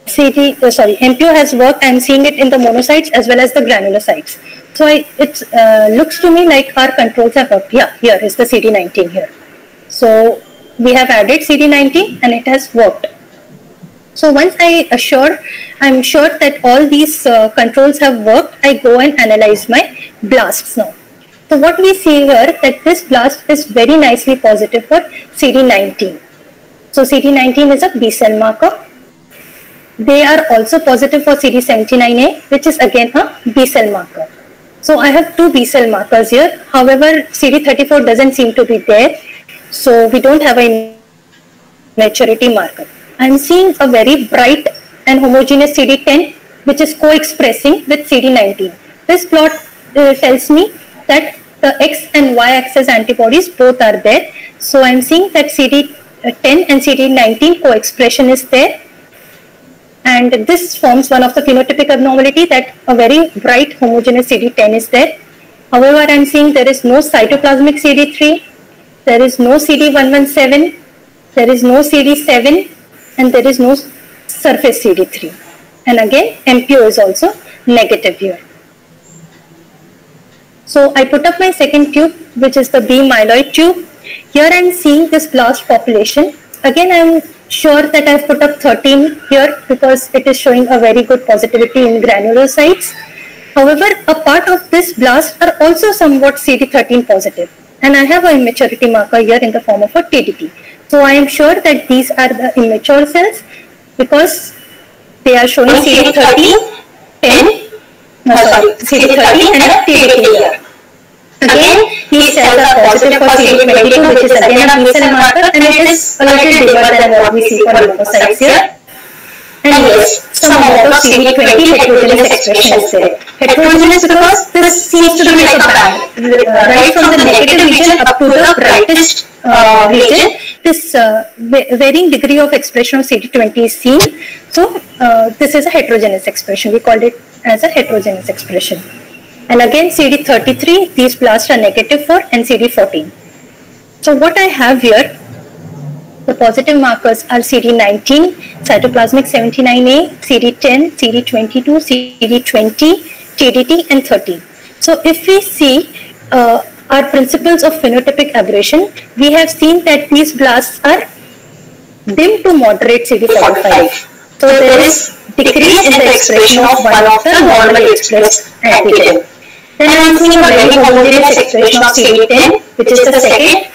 MPO has worked. I am seeing it in the monocytes as well as the granulocytes. So it looks to me like our controls have worked. Yeah, here is the CD19 here. So we have added CD19 and it has worked. So once I'm sure that all these controls have worked, I go and analyze my blasts now. So what we see here that this blast is very nicely positive for CD19. So CD19 is a B cell marker. They are also positive for CD79A, which is again a B cell marker. So I have two B cell markers here. However, CD34 doesn't seem to be there. So we don't have a maturity marker. I'm seeing a very bright and homogeneous CD10, which is co-expressing with CD19. This plot tells me that the X and Y axis antibodies both are there. So I'm seeing that CD10 and CD19 co-expression is there. And this forms one of the phenotypic abnormality that a very bright homogeneous CD10 is there. However, I'm seeing there is no cytoplasmic CD3, there is no CD117, there is no CD7, and there is no surface CD3. And again, MPO is also negative here. So I put up my second tube, which is the B myeloid tube. Here I am seeing this blast population. Again, I am sure that I have put up 13 here because it is showing a very good positivity in granulocytes. However, a part of this blast are also somewhat CD13 positive. And I have an immaturity marker here in the form of a TDT. So I am sure that these are the immature cells because they are showing CD30, CD30 and a TDT here. Again, these cells are positive for CD22, which is again a B cell marker, and it is a little bigger than what we see for lymphocytes here. And yes, some amount of CD20 heterogeneous expression is there. Heterogeneous because this seems to be like a band, right from the negative region up to the brightest region. This varying degree of expression of CD20 is seen. So this is a heterogeneous expression. We called it as a heterogeneous expression. And again, CD33, these blasts are negative for, and CD14. So what I have here, the positive markers are CD19, cytoplasmic 79A, CD10, CD22, CD20, TDT, and 13. So if we see our principles of phenotypic aberration, we have seen that these blasts are dim to moderate CD45. So there is decrease in the expression of one of the normally expressed antigen. Then I am seeing a very homogeneous expression of CD10, which is the second.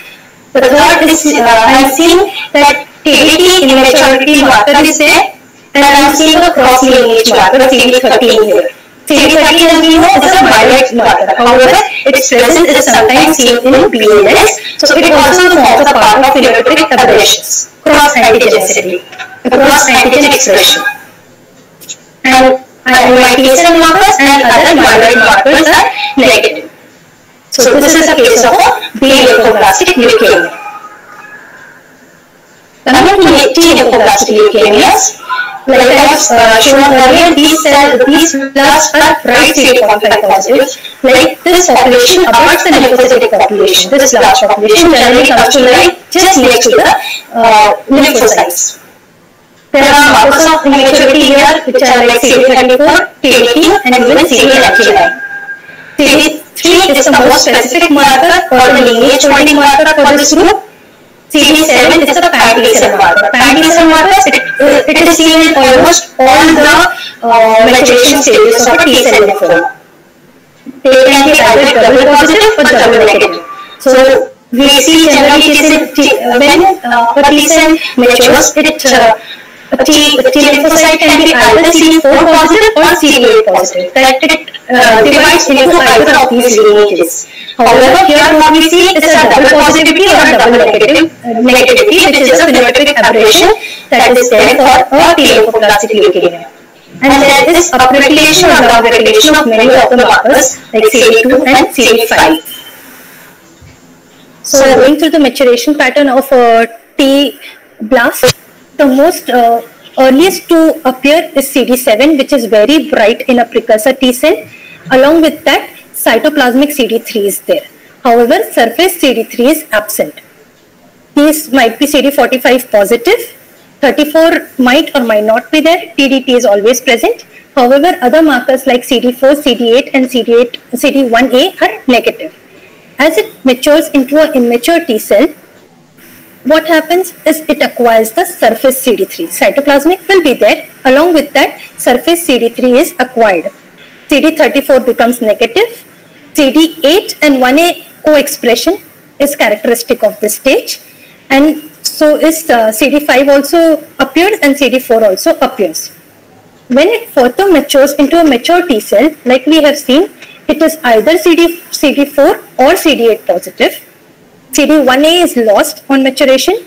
The third is I am seeing that TDT immaturity marker is there, and I am seeing a cross lineage marker CD13 here. CD13 as we know is a myeloid marker. However, its presence is sometimes seen in BLS, so it also forms a part of phenotypic aberrations, cross antigenicity, cross antigen expression. And my T cell markers and other myeloid markers are negative. So this is a case of a B lymphoblastic leukemia. Coming to T lymphoblastic leukemias, like I have shown earlier, these blasts are bright CD45 positive. Like this population abuts the lymphocytic population. This blast population generally comes to lie just next to the lymphocytes. There are markers of immaturity here, which are like CD34, TDT, and even CD99. CD3 is the most specific marker or the lineage pointing marker for this group. CD7 is the pan-T cell marker. Pan-T cell markers, it is seen in almost all the maturation stages of a T cell lymphoma. They can be either double positive or double negative. So we see generally when a T cell matures, a T lymphocyte can be either CD4 positive or CD8 positive. That it divides into either of these lineages. However, here what we see is a double positivity or a double negativity, which is a phenotypic aberration that is there for a T lymphoblastic leukemia. And there is upregulation or downregulation of many of the markers like CD2 and CD5. So going through the maturation pattern of T blast, the most earliest to appear is CD7, which is very bright in a precursor T cell. Along with that, cytoplasmic CD3 is there. However, surface CD3 is absent. These might be CD45 positive, 34 might or might not be there, TDT is always present. However, other markers like CD4, CD8 and CD1A are negative. As it matures into an immature T cell, what happens is it acquires the surface CD3. Cytoplasmic will be there. Along with that, surface CD3 is acquired. CD34 becomes negative. CD8 and 1A co-expression is characteristic of this stage, and so is CD5 also appeared and CD4 also appears. When it further matures into a mature T cell, like we have seen, it is either CD4 or CD8 positive. CD1A is lost on maturation.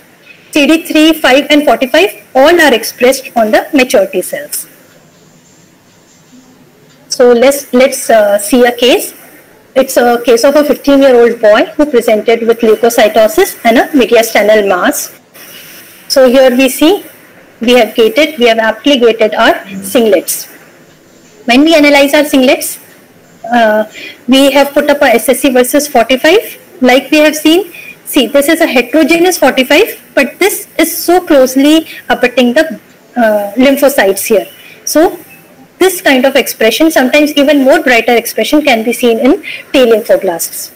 CD3, 5 and 45 all are expressed on the mature T cells. So let's see a case. It's a case of a 15-year-old boy who presented with leukocytosis and a mediastinal mass. So here we see we have aptly gated our singlets. When we analyze our singlets, we have put up a SSC versus 45. Like we have seen, see, this is a heterogeneous 45, but this is so closely abutting the lymphocytes here. So this kind of expression, sometimes even more brighter expression, can be seen in T lymphoblasts.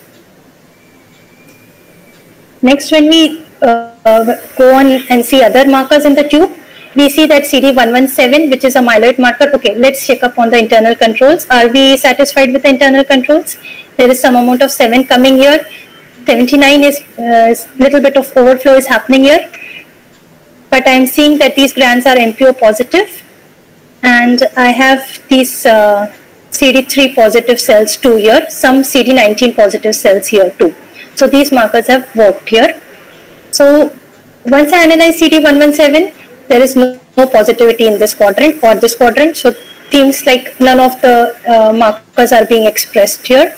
Next, when we go on and see other markers in the tube, we see that CD117, which is a myeloid marker. Okay, let's check up on the internal controls. Are we satisfied with the internal controls? There is some amount of 7 coming here. 79 is little bit of overflow is happening here. But I am seeing that these glands are MPO positive. And I have these CD3 positive cells too here, some CD19 positive cells here too. So these markers have worked here. So once I analyze CD117, there is no positivity in this quadrant or this quadrant. So things like none of the markers are being expressed here.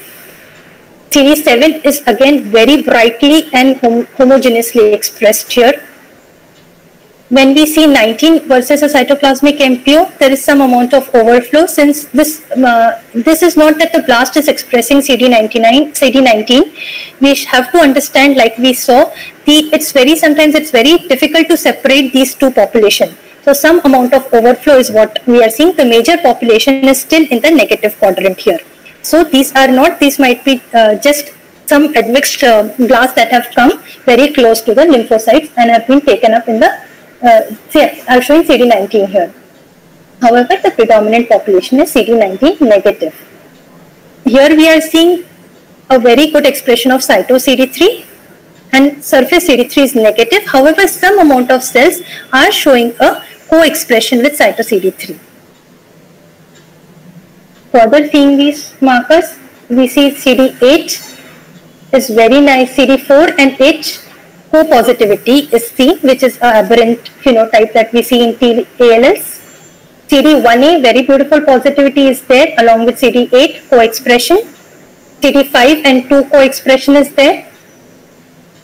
CD7 is again very brightly and homogeneously expressed here. When we see 19 versus a cytoplasmic MPO, there is some amount of overflow, since this is not that the blast is expressing CD19. We have to understand, like we saw, sometimes it's very difficult to separate these two populations. So some amount of overflow is what we are seeing. The major population is still in the negative quadrant here. So these might be just some admixed blasts that have come very close to the lymphocytes and have been taken up in the I'm showing CD19 here. However, the predominant population is CD19 negative. Here we are seeing a very good expression of cyto CD3 and surface CD3 is negative. However, some amount of cells are showing a co-expression with cyto CD3. Further seeing these markers, we see CD8 is very nice. CD4 and 8 co-positivity is seen, which is an aberrant phenotype that we see in ALLs. CD1A, very beautiful positivity is there along with CD8 co-expression. CD5 and 2 co-expression is there.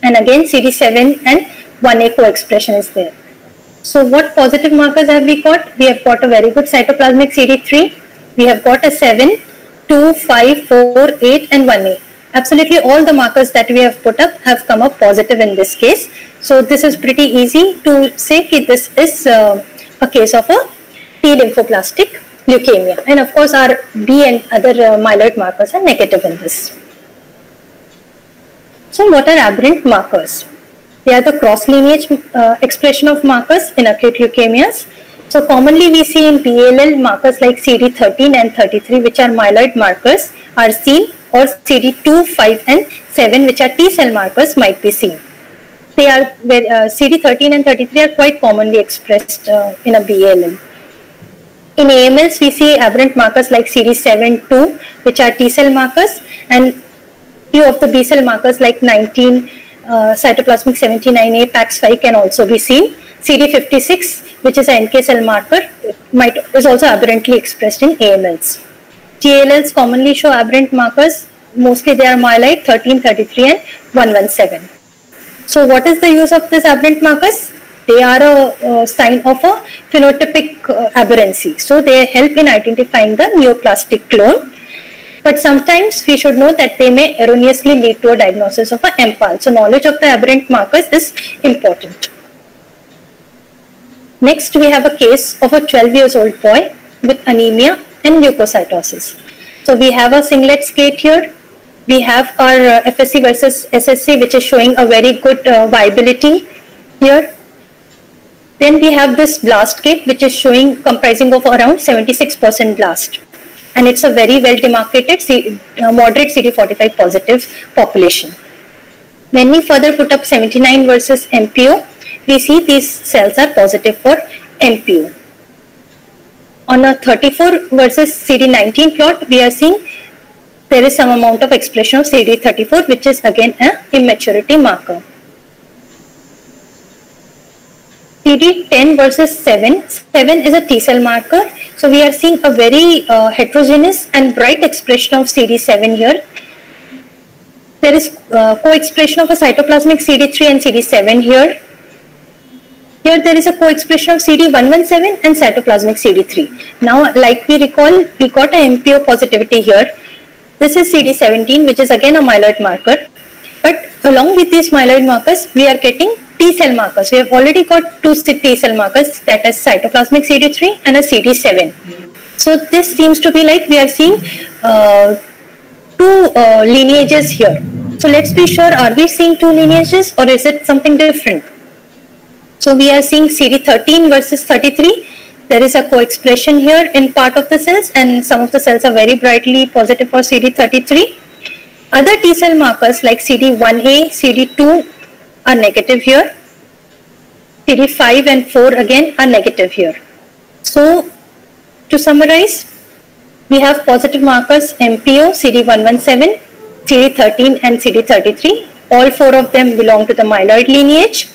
And again CD7 and 1A co-expression is there. So what positive markers have we got? We have got a very good cytoplasmic CD3. We have got a 7, 2, 5, 4, 8 and 1A. Absolutely all the markers that we have put up have come up positive in this case. So this is pretty easy to say that this is a case of a T lymphoblastic leukemia. And of course our B and other myeloid markers are negative in this. So what are aberrant markers? They are the cross-lineage expression of markers in acute leukemias. So commonly we see in BALL markers like CD13 and 33, which are myeloid markers, are seen, or CD2, 5 and 7, which are T cell markers, might be seen. They are CD13 and 33 are quite commonly expressed in a BALL. In AMLs, we see aberrant markers like CD7, 2, which are T cell markers, and few of the B cell markers like 19, cytoplasmic 79A, PAX5 can also be seen. CD56, which is an NK cell marker, is also aberrantly expressed in AMLs. TALLs commonly show aberrant markers. Mostly they are myeloid, 13, 33 and 117. So what is the use of these aberrant markers? They are a sign of a phenotypic aberrancy. So they help in identifying the neoplastic clone. But sometimes we should know that they may erroneously lead to a diagnosis of a MPAL. So knowledge of the aberrant markers is important. Next, we have a case of a 12-year-old boy with anemia and leukocytosis. So we have a singlet skate here. We have our FSC versus SSC, which is showing a very good viability. here. Then we have this blast gate, which is showing comprising of around 76% blast. And it's a very well demarcated moderate CD45 positive population. When we further put up 79 versus MPO, we see these cells are positive for MPO. On a 34 versus CD19 plot, we are seeing there is some amount of expression of CD34, which is again an immaturity marker. CD10 versus 7 is a T cell marker. So we are seeing a very heterogeneous and bright expression of CD7 here. There is co-expression of a cytoplasmic CD3 and CD7 here. Here there is a co-expression of CD117 and cytoplasmic CD3. Now, like we recall, we got a MPO positivity here. This is CD17, which is again a myeloid marker. But along with these myeloid markers, we are getting T cell markers. We have already got two T cell markers, that is cytoplasmic CD3 and a CD7. So this seems to be like we are seeing two lineages here. So let's be sure, are we seeing two lineages or is it something different? So we are seeing CD13 versus 33. There is a co-expression here in part of the cells, and some of the cells are very brightly positive for CD33. Other T cell markers like CD1A, CD2 are negative here. CD5 and 4 again are negative here. So to summarize, we have positive markers MPO, CD117, CD13 and CD33. All four of them belong to the myeloid lineage.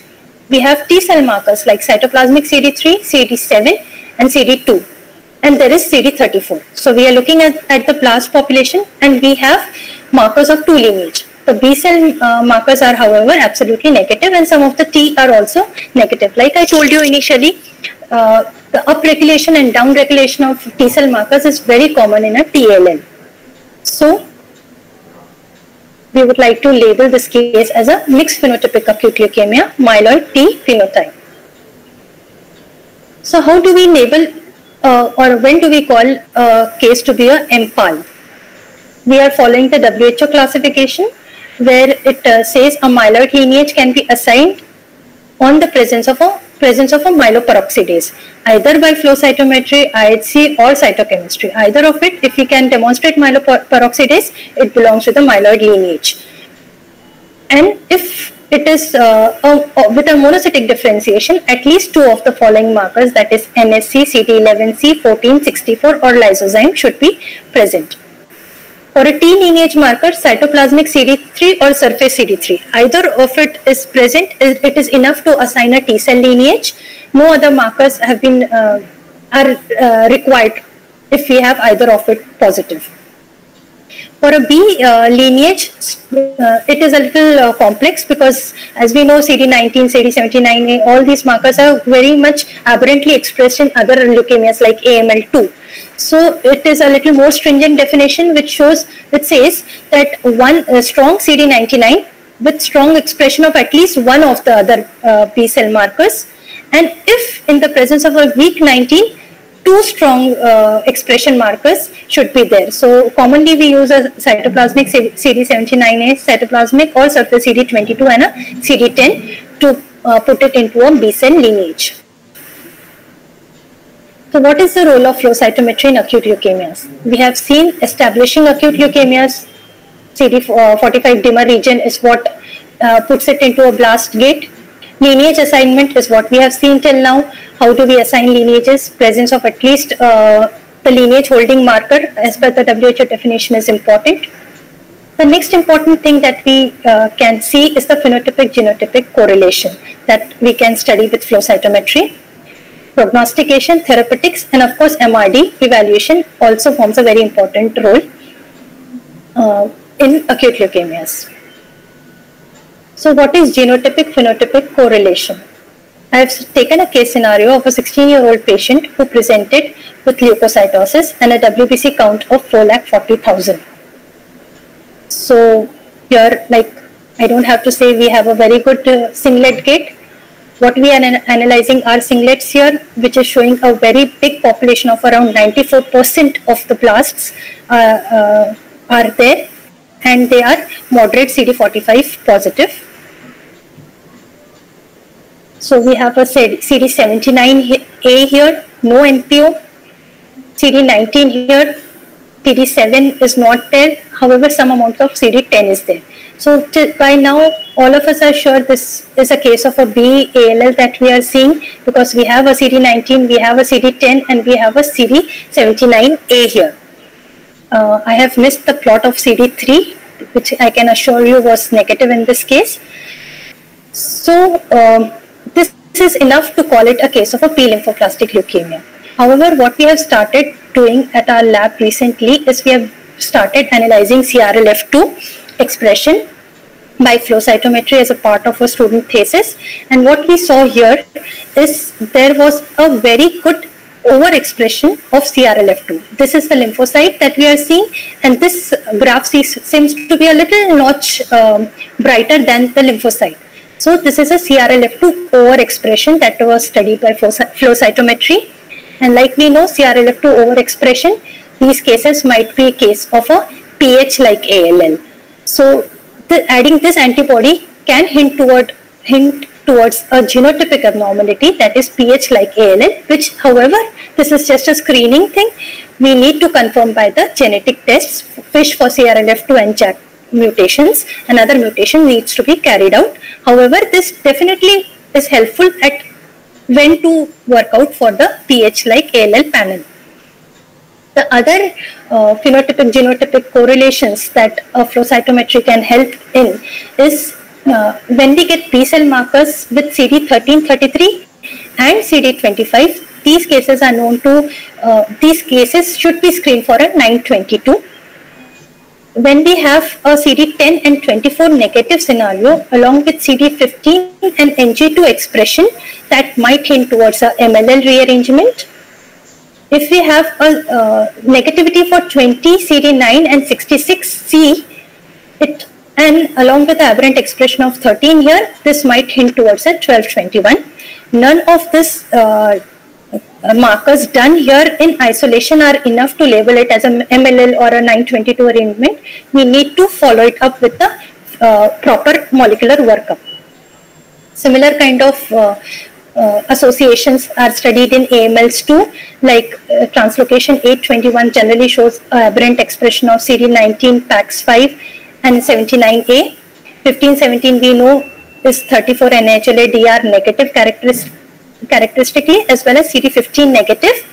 We have T cell markers like cytoplasmic CD3, CD7 and CD2. And there is CD34. So we are looking at the blast population and we have markers of two lineage. The B cell markers are, however, absolutely negative, and some of the T are also negative. Like I told you initially, the upregulation and downregulation of T cell markers is very common in a TLL. So we would like to label this case as a mixed phenotypic acute leukemia, myeloid T phenotype. So how do we label or when do we call a case to be a MPAL? We are following the WHO classification, where it says a myeloid lineage can be assigned on the presence of a myeloperoxidase, either by flow cytometry, IHC or cytochemistry. Either of it, if we can demonstrate myeloperoxidase, it belongs to the myeloid lineage. And if it is with a monocytic differentiation, at least two of the following markers, that is MSC, CD11C, 1464 or lysozyme should be present. For a T lineage marker, cytoplasmic CD3 or surface CD3, either of it is present, it is enough to assign a T cell lineage. No other markers have been are required if we have either of it positive. For a B lineage, it is a little complex because, as we know, CD19, CD79A, all these markers are very much aberrantly expressed in other leukemias like AML2. So it is a little more stringent definition, which says that one strong CD99 with strong expression of at least one of the other B cell markers, and if in the presence of a weak 19, two strong expression markers should be there. So commonly we use a cytoplasmic CD79A cytoplasmic or surface CD22 and a CD10 to put it into a B cell lineage. So what is the role of flow cytometry in acute leukemias? We have seen establishing acute leukemias, CD45 dimmer region is what puts it into a blast gate. Lineage assignment is what we have seen till now. How do we assign lineages? Presence of at least the lineage holding marker as per the WHO definition is important. The next important thing that we can see is the phenotypic-genotypic correlation that we can study with flow cytometry. Prognostication, therapeutics, and of course MRD evaluation also forms a very important role in acute leukemias. So what is genotypic-phenotypic correlation? I have taken a case scenario of a 16-year-old patient who presented with leukocytosis and a WBC count of 440,000. So here, like, I don't have to say we have a very good singlet gate. What we are analyzing are singlets here, which is showing a very big population of around 94% of the blasts are there, and they are moderate CD45 positive. So we have a CD79A here, no NPO. CD19 here, CD7 is not there. However, some amount of CD10 is there. So by now, all of us are sure this is a case of a BALL that we are seeing, because we have a CD19, we have a CD10, and we have a CD79A here. I have missed the plot of CD3, which I can assure you was negative in this case. So this is enough to call it a case of a P-lymphoblastic leukemia. However, what we have started doing at our lab recently is we have started analyzing CRLF2 expression by flow cytometry as a part of a student thesis. And what we saw here is there was a very good overexpression of CRLF2. This is the lymphocyte that we are seeing, and this graph seems to be a little notch brighter than the lymphocyte. So this is a CRLF2 overexpression that was studied by flow cytometry. And like we know, CRLF2 overexpression, these cases might be a case of a PH like ALL. So adding this antibody can hint towards a genotypic abnormality, that is PH like ALL, which, however, this is just a screening thing. We need to confirm by the genetic tests, FISH for CRLF2 and JAK mutations. Another mutation needs to be carried out. However, this definitely is helpful at when to work out for the PH like ALL panel. The other phenotypic genotypic correlations that flow cytometry can help in is when we get B cell markers with CD1333 and CD25. These cases are known to, these cases should be screened for a 922. When we have a CD10 and 24 negative scenario along with CD15 and NG2 expression, that might hint towards a MLL rearrangement. If we have a negativity for 20, CD9 and 66C, and along with the aberrant expression of 13 here, this might hint towards a 1221. None of this markers done here in isolation are enough to label it as an MLL or a 922 arrangement. We need to follow it up with the proper molecular workup. Similar kind of associations are studied in AMLs too, like translocation 821 generally shows aberrant expression of CD19, PAX5 and 79A. 1517 we know is 34 NHLA DR negative characteristically, as well as CD15 negative,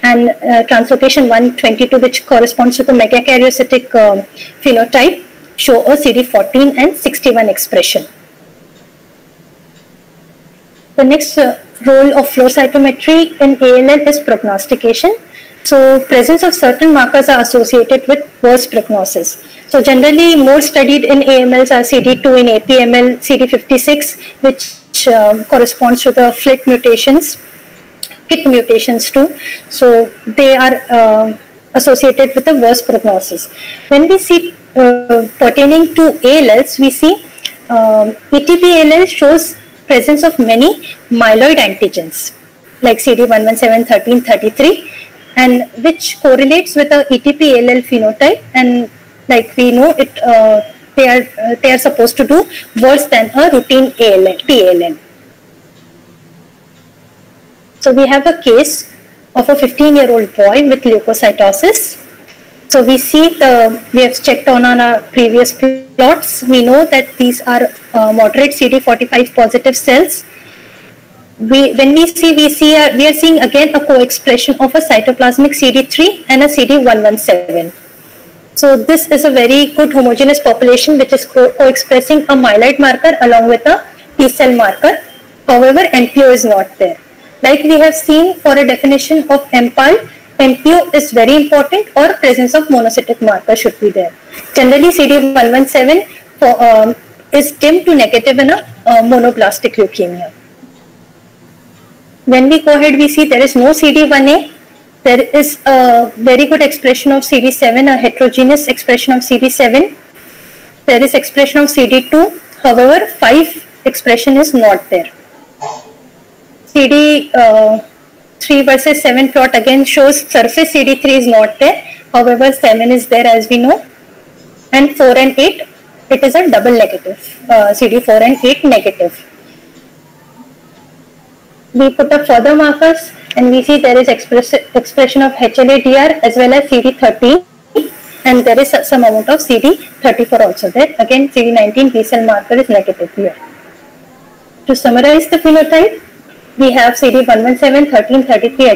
and translocation 122, which corresponds to the megakaryocytic phenotype, show a CD14 and 61 expression. The next role of flow cytometry in ALL is prognostication. So presence of certain markers are associated with worse prognosis. So generally more studied in AMLs are CD2 in APML, CD56, which corresponds to the FLT mutations, KIT mutations too. So they are associated with a worse prognosis. When we see pertaining to ALLs, we see ETP-ALL shows presence of many myeloid antigens like CD117, 13, 33, and which correlates with a ETP-ALL phenotype, and like we know it, they are supposed to do worse than a routine ALL. So we have a case of a 15-year-old boy with leukocytosis. So we see we have checked on our previous plots. We know that these are moderate CD45 positive cells. When we are seeing again a co-expression of a cytoplasmic CD3 and a CD117. So this is a very good homogeneous population which is co-expressing a myeloid marker along with a T cell marker. However, NPO is not there. Like we have seen for a definition of MPAL, NPO is very important, or presence of monocytic marker should be there. Generally, CD117 is dim to negative in a monoblastic leukemia. When we go ahead, we see there is no CD1A. There is a very good expression of CD7, a heterogeneous expression of CD7. There is expression of CD2. However, 5 expression is not there. CD3 versus 7 plot again shows surface CD3 is not there. However, 7 is there as we know. And 4 and 8, it is a double negative. CD4 and 8 negative. we put up further markers and we see there is expression of HLA-DR as well as CD13, and there is some amount of CD34 also there. Again, CD19 B cell marker is negative here. To summarize the phenotype, we have CD117, 13, 33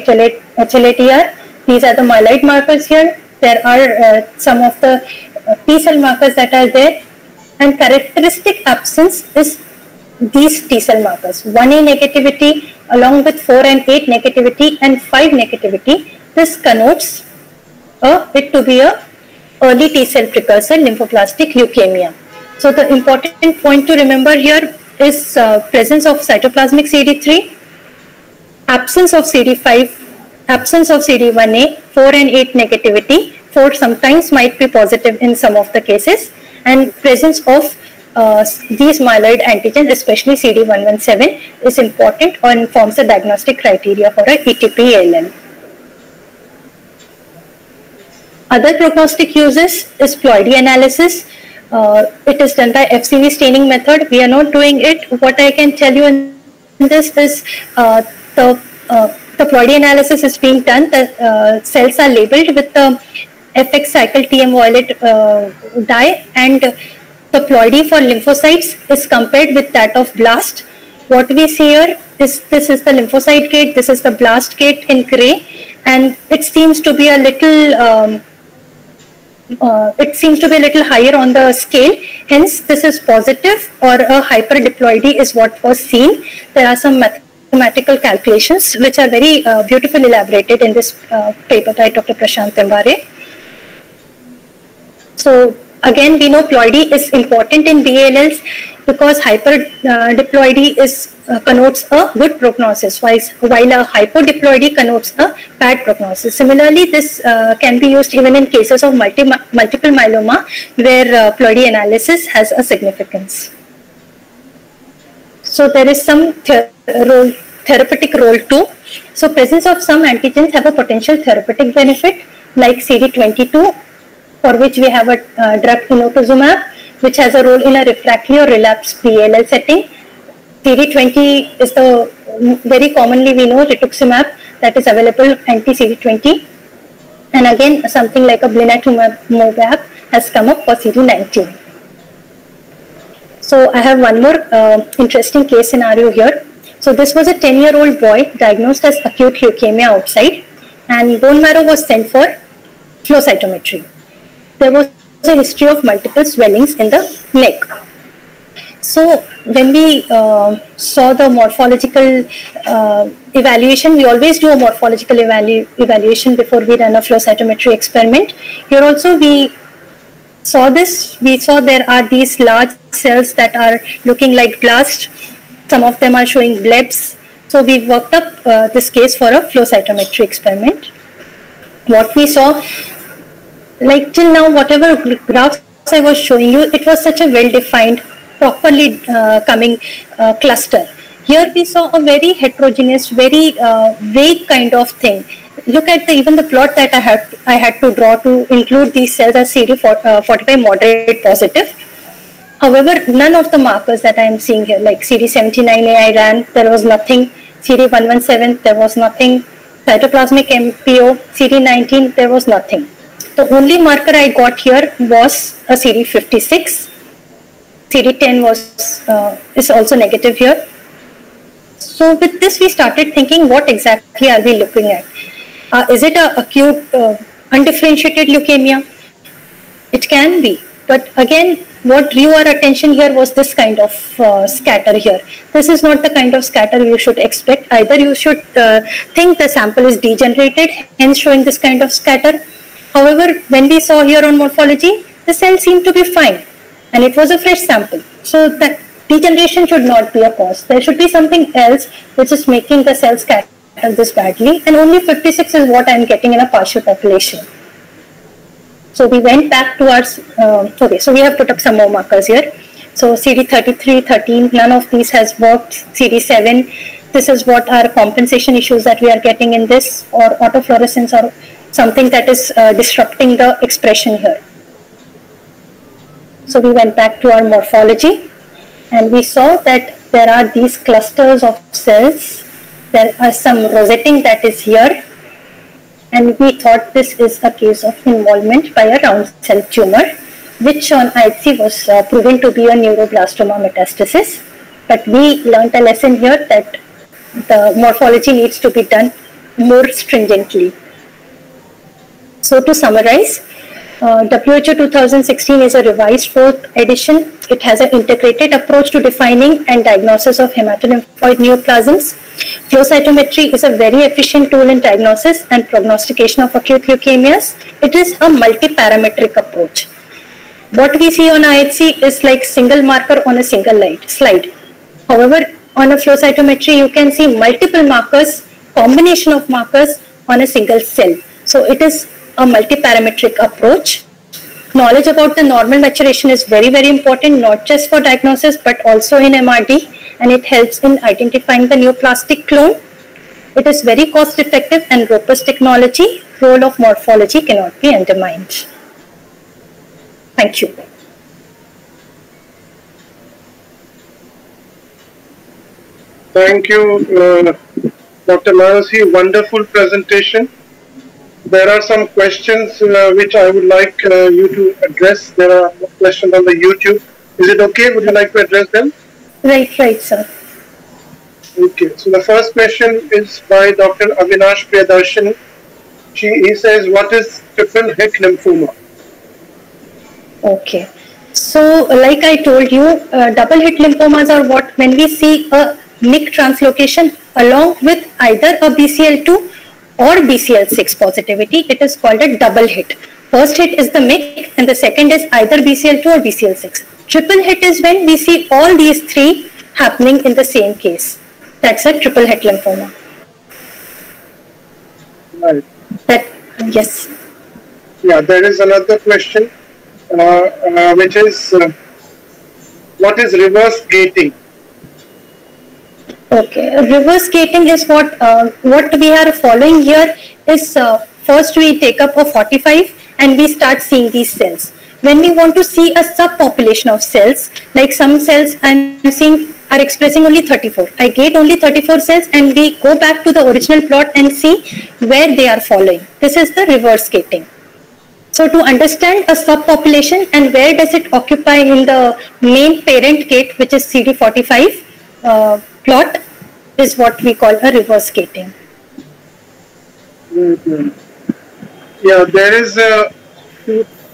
HLA-DR. These are the myeloid markers here. There are some of the T cell markers that are there, and characteristic absence is these T cell markers, 1A negativity along with 4 and 8 negativity and 5 negativity. This connotes it to be a early T cell precursor lymphoblastic leukemia. So the important point to remember here is presence of cytoplasmic CD3, absence of CD5, absence of CD1A, 4 and 8 negativity. 4 sometimes might be positive in some of the cases, and presence of these myeloid antigens, especially CD117, is important and forms the diagnostic criteria for a ETP-ALL. Other prognostic uses is ploidy analysis. It is done by FCV staining method. We are not doing it. What I can tell you in this is the ploidy analysis is being done. The cells are labeled with the FX cycle TM violet dye, and the ploidy for lymphocytes is compared with that of blast. What we see here is this is the lymphocyte gate, this is the blast gate in gray, and it seems to be a little higher on the scale. Hence, this is positive, or a hyperdiploidy is what was seen. There are some mathematical calculations which are very beautifully elaborated in this paper by Dr. Prashant Tembare. So again, we know ploidy is important in BALLs because hyperdiploidy connotes a good prognosis, while a hypodiploidy connotes a bad prognosis. Similarly, this can be used even in cases of multiple myeloma, where ploidy analysis has a significance. So there is some therapeutic role too. So presence of some antigens have a potential therapeutic benefit, like CD22, for which we have a drug inotuzumab, which has a role in a refractory or relapsed BALL setting. CD20 is the very commonly we know rituximab that is available anti-CD20, and again something like a blinatumomab has come up for CD19. So I have one more interesting case scenario here. So this was a 10-year-old boy diagnosed as acute leukemia outside, and bone marrow was sent for flow cytometry. There was a history of multiple swellings in the neck. So when we saw the morphological evaluation, we always do a morphological evaluation before we run a flow cytometry experiment. Here also we saw this. We saw there are these large cells that are looking like blast. Some of them are showing blebs. So we worked up this case for a flow cytometry experiment. What we saw, like till now, whatever graphs I was showing you, it was such a well-defined, properly coming cluster. Here we saw a very heterogeneous, very vague kind of thing. Look at even the plot that I had to draw to include these cells as CD45 moderate positive. However, none of the markers that I am seeing here, like CD79A I ran, there was nothing. CD117, there was nothing. Cytoplasmic MPO, CD19, there was nothing. The only marker I got here was a CD56. CD10 is also negative here. So with this, we started thinking, what exactly are we looking at? Is it an acute undifferentiated leukemia? It can be, but again, what drew our attention here was this kind of scatter here. This is not the kind of scatter you should expect. Either you should think the sample is degenerated, hence showing this kind of scatter. However, when we saw here on morphology, the cell seemed to be fine, and it was a fresh sample. So that degeneration should not be a cause. There should be something else which is making the cell scatter this badly, and only 56 is what I am getting in a partial population. So we went back to our, okay, so we have put up some more markers here. So CD33, 13, none of these has worked. CD7, this is what our compensation issues that we are getting in this, or autofluorescence, or something that is disrupting the expression here. So we went back to our morphology, and we saw that there are these clusters of cells There are some rosetting that is here, and we thought this is a case of involvement by a round cell tumor, which on IHC was proven to be a neuroblastoma metastasis. But we learned a lesson here that the morphology needs to be done more stringently. So to summarize, WHO 2016 is a revised fourth edition. It has an integrated approach to defining and diagnosis of hematolymphoid neoplasms. Flow cytometry is a very efficient tool in diagnosis and prognostication of acute leukemias. It is a multi-parametric approach. What we see on IHC is like single marker on a single slide. However, on a flow cytometry, you can see multiple markers, combination of markers on a single cell. So it is a multi-parametric approach. Knowledge about the normal maturation is very, very important, not just for diagnosis, but also in MRD, and it helps in identifying the neoplastic clone. It is very cost effective and robust technology. Role of morphology cannot be undermined. Thank you. Thank you, Dr. Manasi. Wonderful presentation. There are some questions which I would like you to address. There are questions on the YouTube. Is it okay? Would you like to address them? Right, sir. Okay. So the first question is by Dr. Avinash Priyadarshini. He says, what is triple hit lymphoma? Okay. So like I told you, double hit lymphomas are what when we see a MYC translocation along with either a BCL2 or BCL6 positivity, it is called a double hit. First hit is the MYC and the second is either BCL2 or BCL6. Triple hit is when we see all these three happening in the same case. That's a triple hit lymphoma. Right. Yes. Yeah, there is another question which is what is reverse gating? Okay, reverse gating is what we are following here is first we take up a 45 and we start seeing these cells. When we want to see a subpopulation of cells, like some cells I'm seeing are expressing only 34. I get only 34 cells and we go back to the original plot and see where they are following. This is the reverse gating. So to understand a subpopulation and where does it occupy in the main parent gate, which is CD45, plot is what we call a reverse gating. Yeah, there is a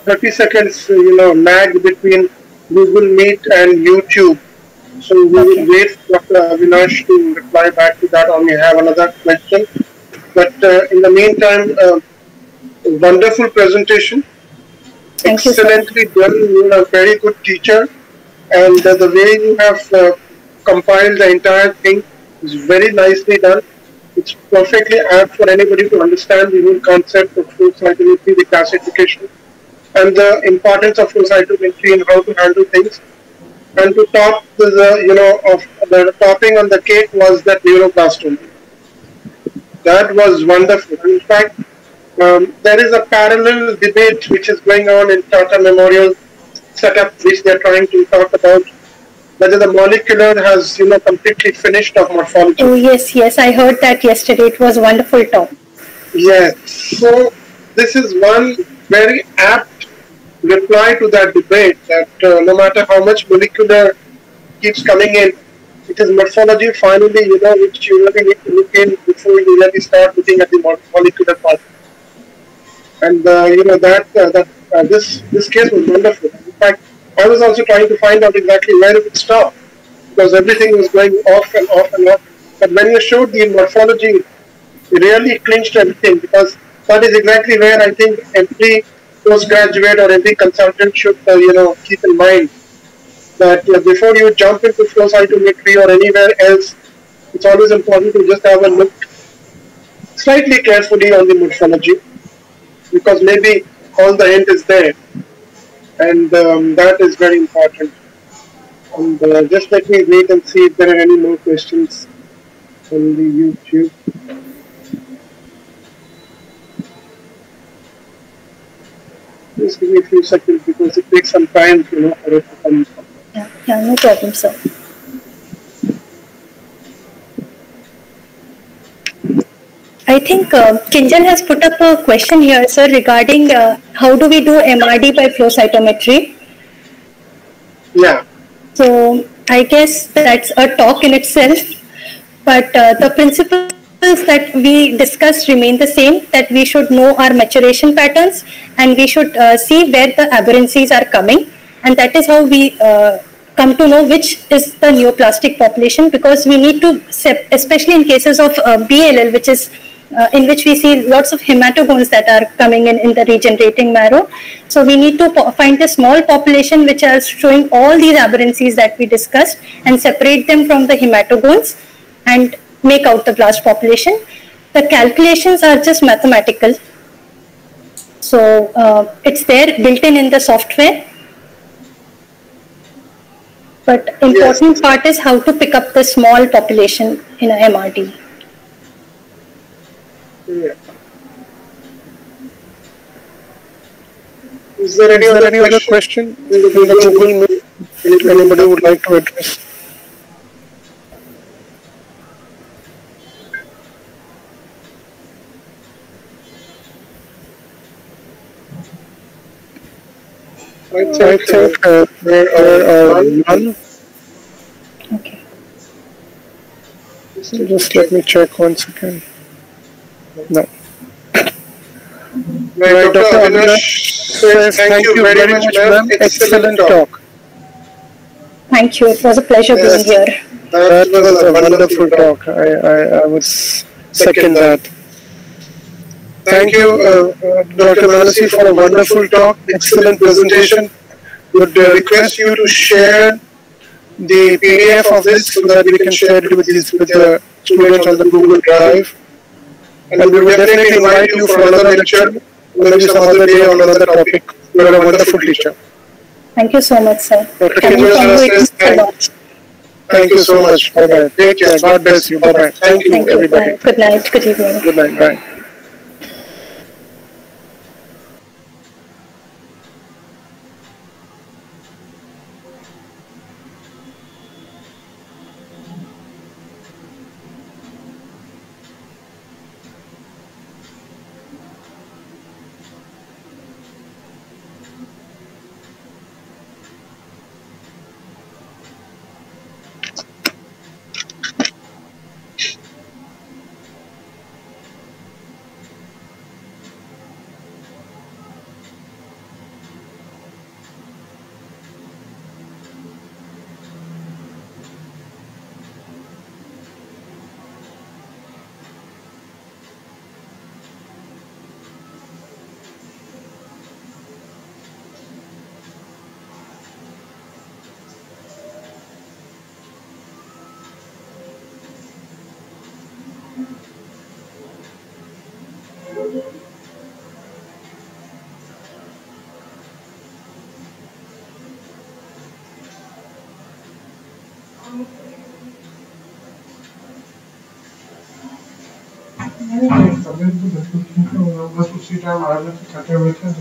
30 seconds lag between Google Meet and YouTube. So we will wait for Dr. Avinash to reply back to that, or we have another question. But in the meantime, wonderful presentation. Thank you, excellently done. You are a very good teacher, and the way you have compiled the entire thing is very nicely done. It's perfectly apt for anybody to understand the whole concept of flow cytometry, the classification, and the importance of flow cytometry and how to handle things. And to top the topping on the cake was that neuroblastoma. That was wonderful. In fact, there is a parallel debate which is going on in Tata Memorial setup, which they are trying to talk about whether the molecular has completely finished of morphology. Oh yes, I heard that yesterday. It was a wonderful talk. Yes. So this is one very apt reply to that debate, that no matter how much molecular keeps coming in, it is morphology finally, which you really need to look in before you really start looking at the molecular part. And this case was wonderful. In fact, I was also trying to find out exactly where it would stop, because everything was going off and off and off. But when you showed the morphology, it really clinched everything, because that is exactly where I think every postgraduate or every consultant should keep in mind that before you jump into flow cytometry or anywhere else, it's always important to just have a look slightly carefully on the morphology, because maybe all the hint is there, and that is very important. And just let me wait and see if there are any more questions on the YouTube. Just give me a few seconds, because it takes some time, for it to come. Yeah, no problem, sir. I think Kinjan has put up a question here, sir, regarding how do we do MRD by flow cytometry? Yeah. So I guess that's a talk in itself, but the principles that we discussed remain the same, that we should know our maturation patterns and we should see where the aberrancies are coming, and that is how we come to know which is the neoplastic population, because we need to, especially in cases of BLL, which is in which we see lots of hematogones that are coming in the regenerating marrow. So we need to find a small population which are showing all these aberrancies that we discussed and separate them from the hematogones and make out the blast population. The calculations are just mathematical. So it's there built in the software. But important part is how to pick up the small population in a MRD. Yeah. Is there any other question in the Google Meet anybody would like to address? I think there are none. Okay. Just let me check once again. No. Right, Dr. Avinash says, thank you very much, ma'am. Excellent talk. Thank you. It was a pleasure being here. That was a wonderful talk. I would second that. Thank you, Dr. Manasi, for a wonderful talk. Excellent presentation. Would request you to share the PDF of this so that we can share it with the students on the Google Drive. And we will definitely invite you for another lecture, maybe some other day on another topic. You are a wonderful teacher. Thank you so much, sir. Dr. Thank you so much. Bye-bye. Take care. God bless you. Bye-bye. Thank you, everybody. Bye. Good night. Good evening. Good night. Bye. बस उसी time आ रहे थे थके हुए थे तो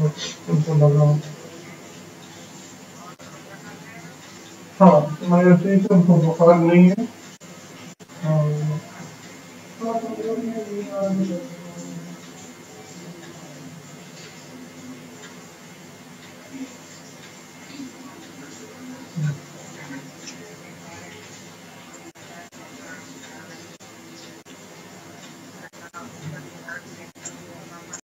उनको लगा हाँ मैं ऐसे ही उनको बुखार नहीं है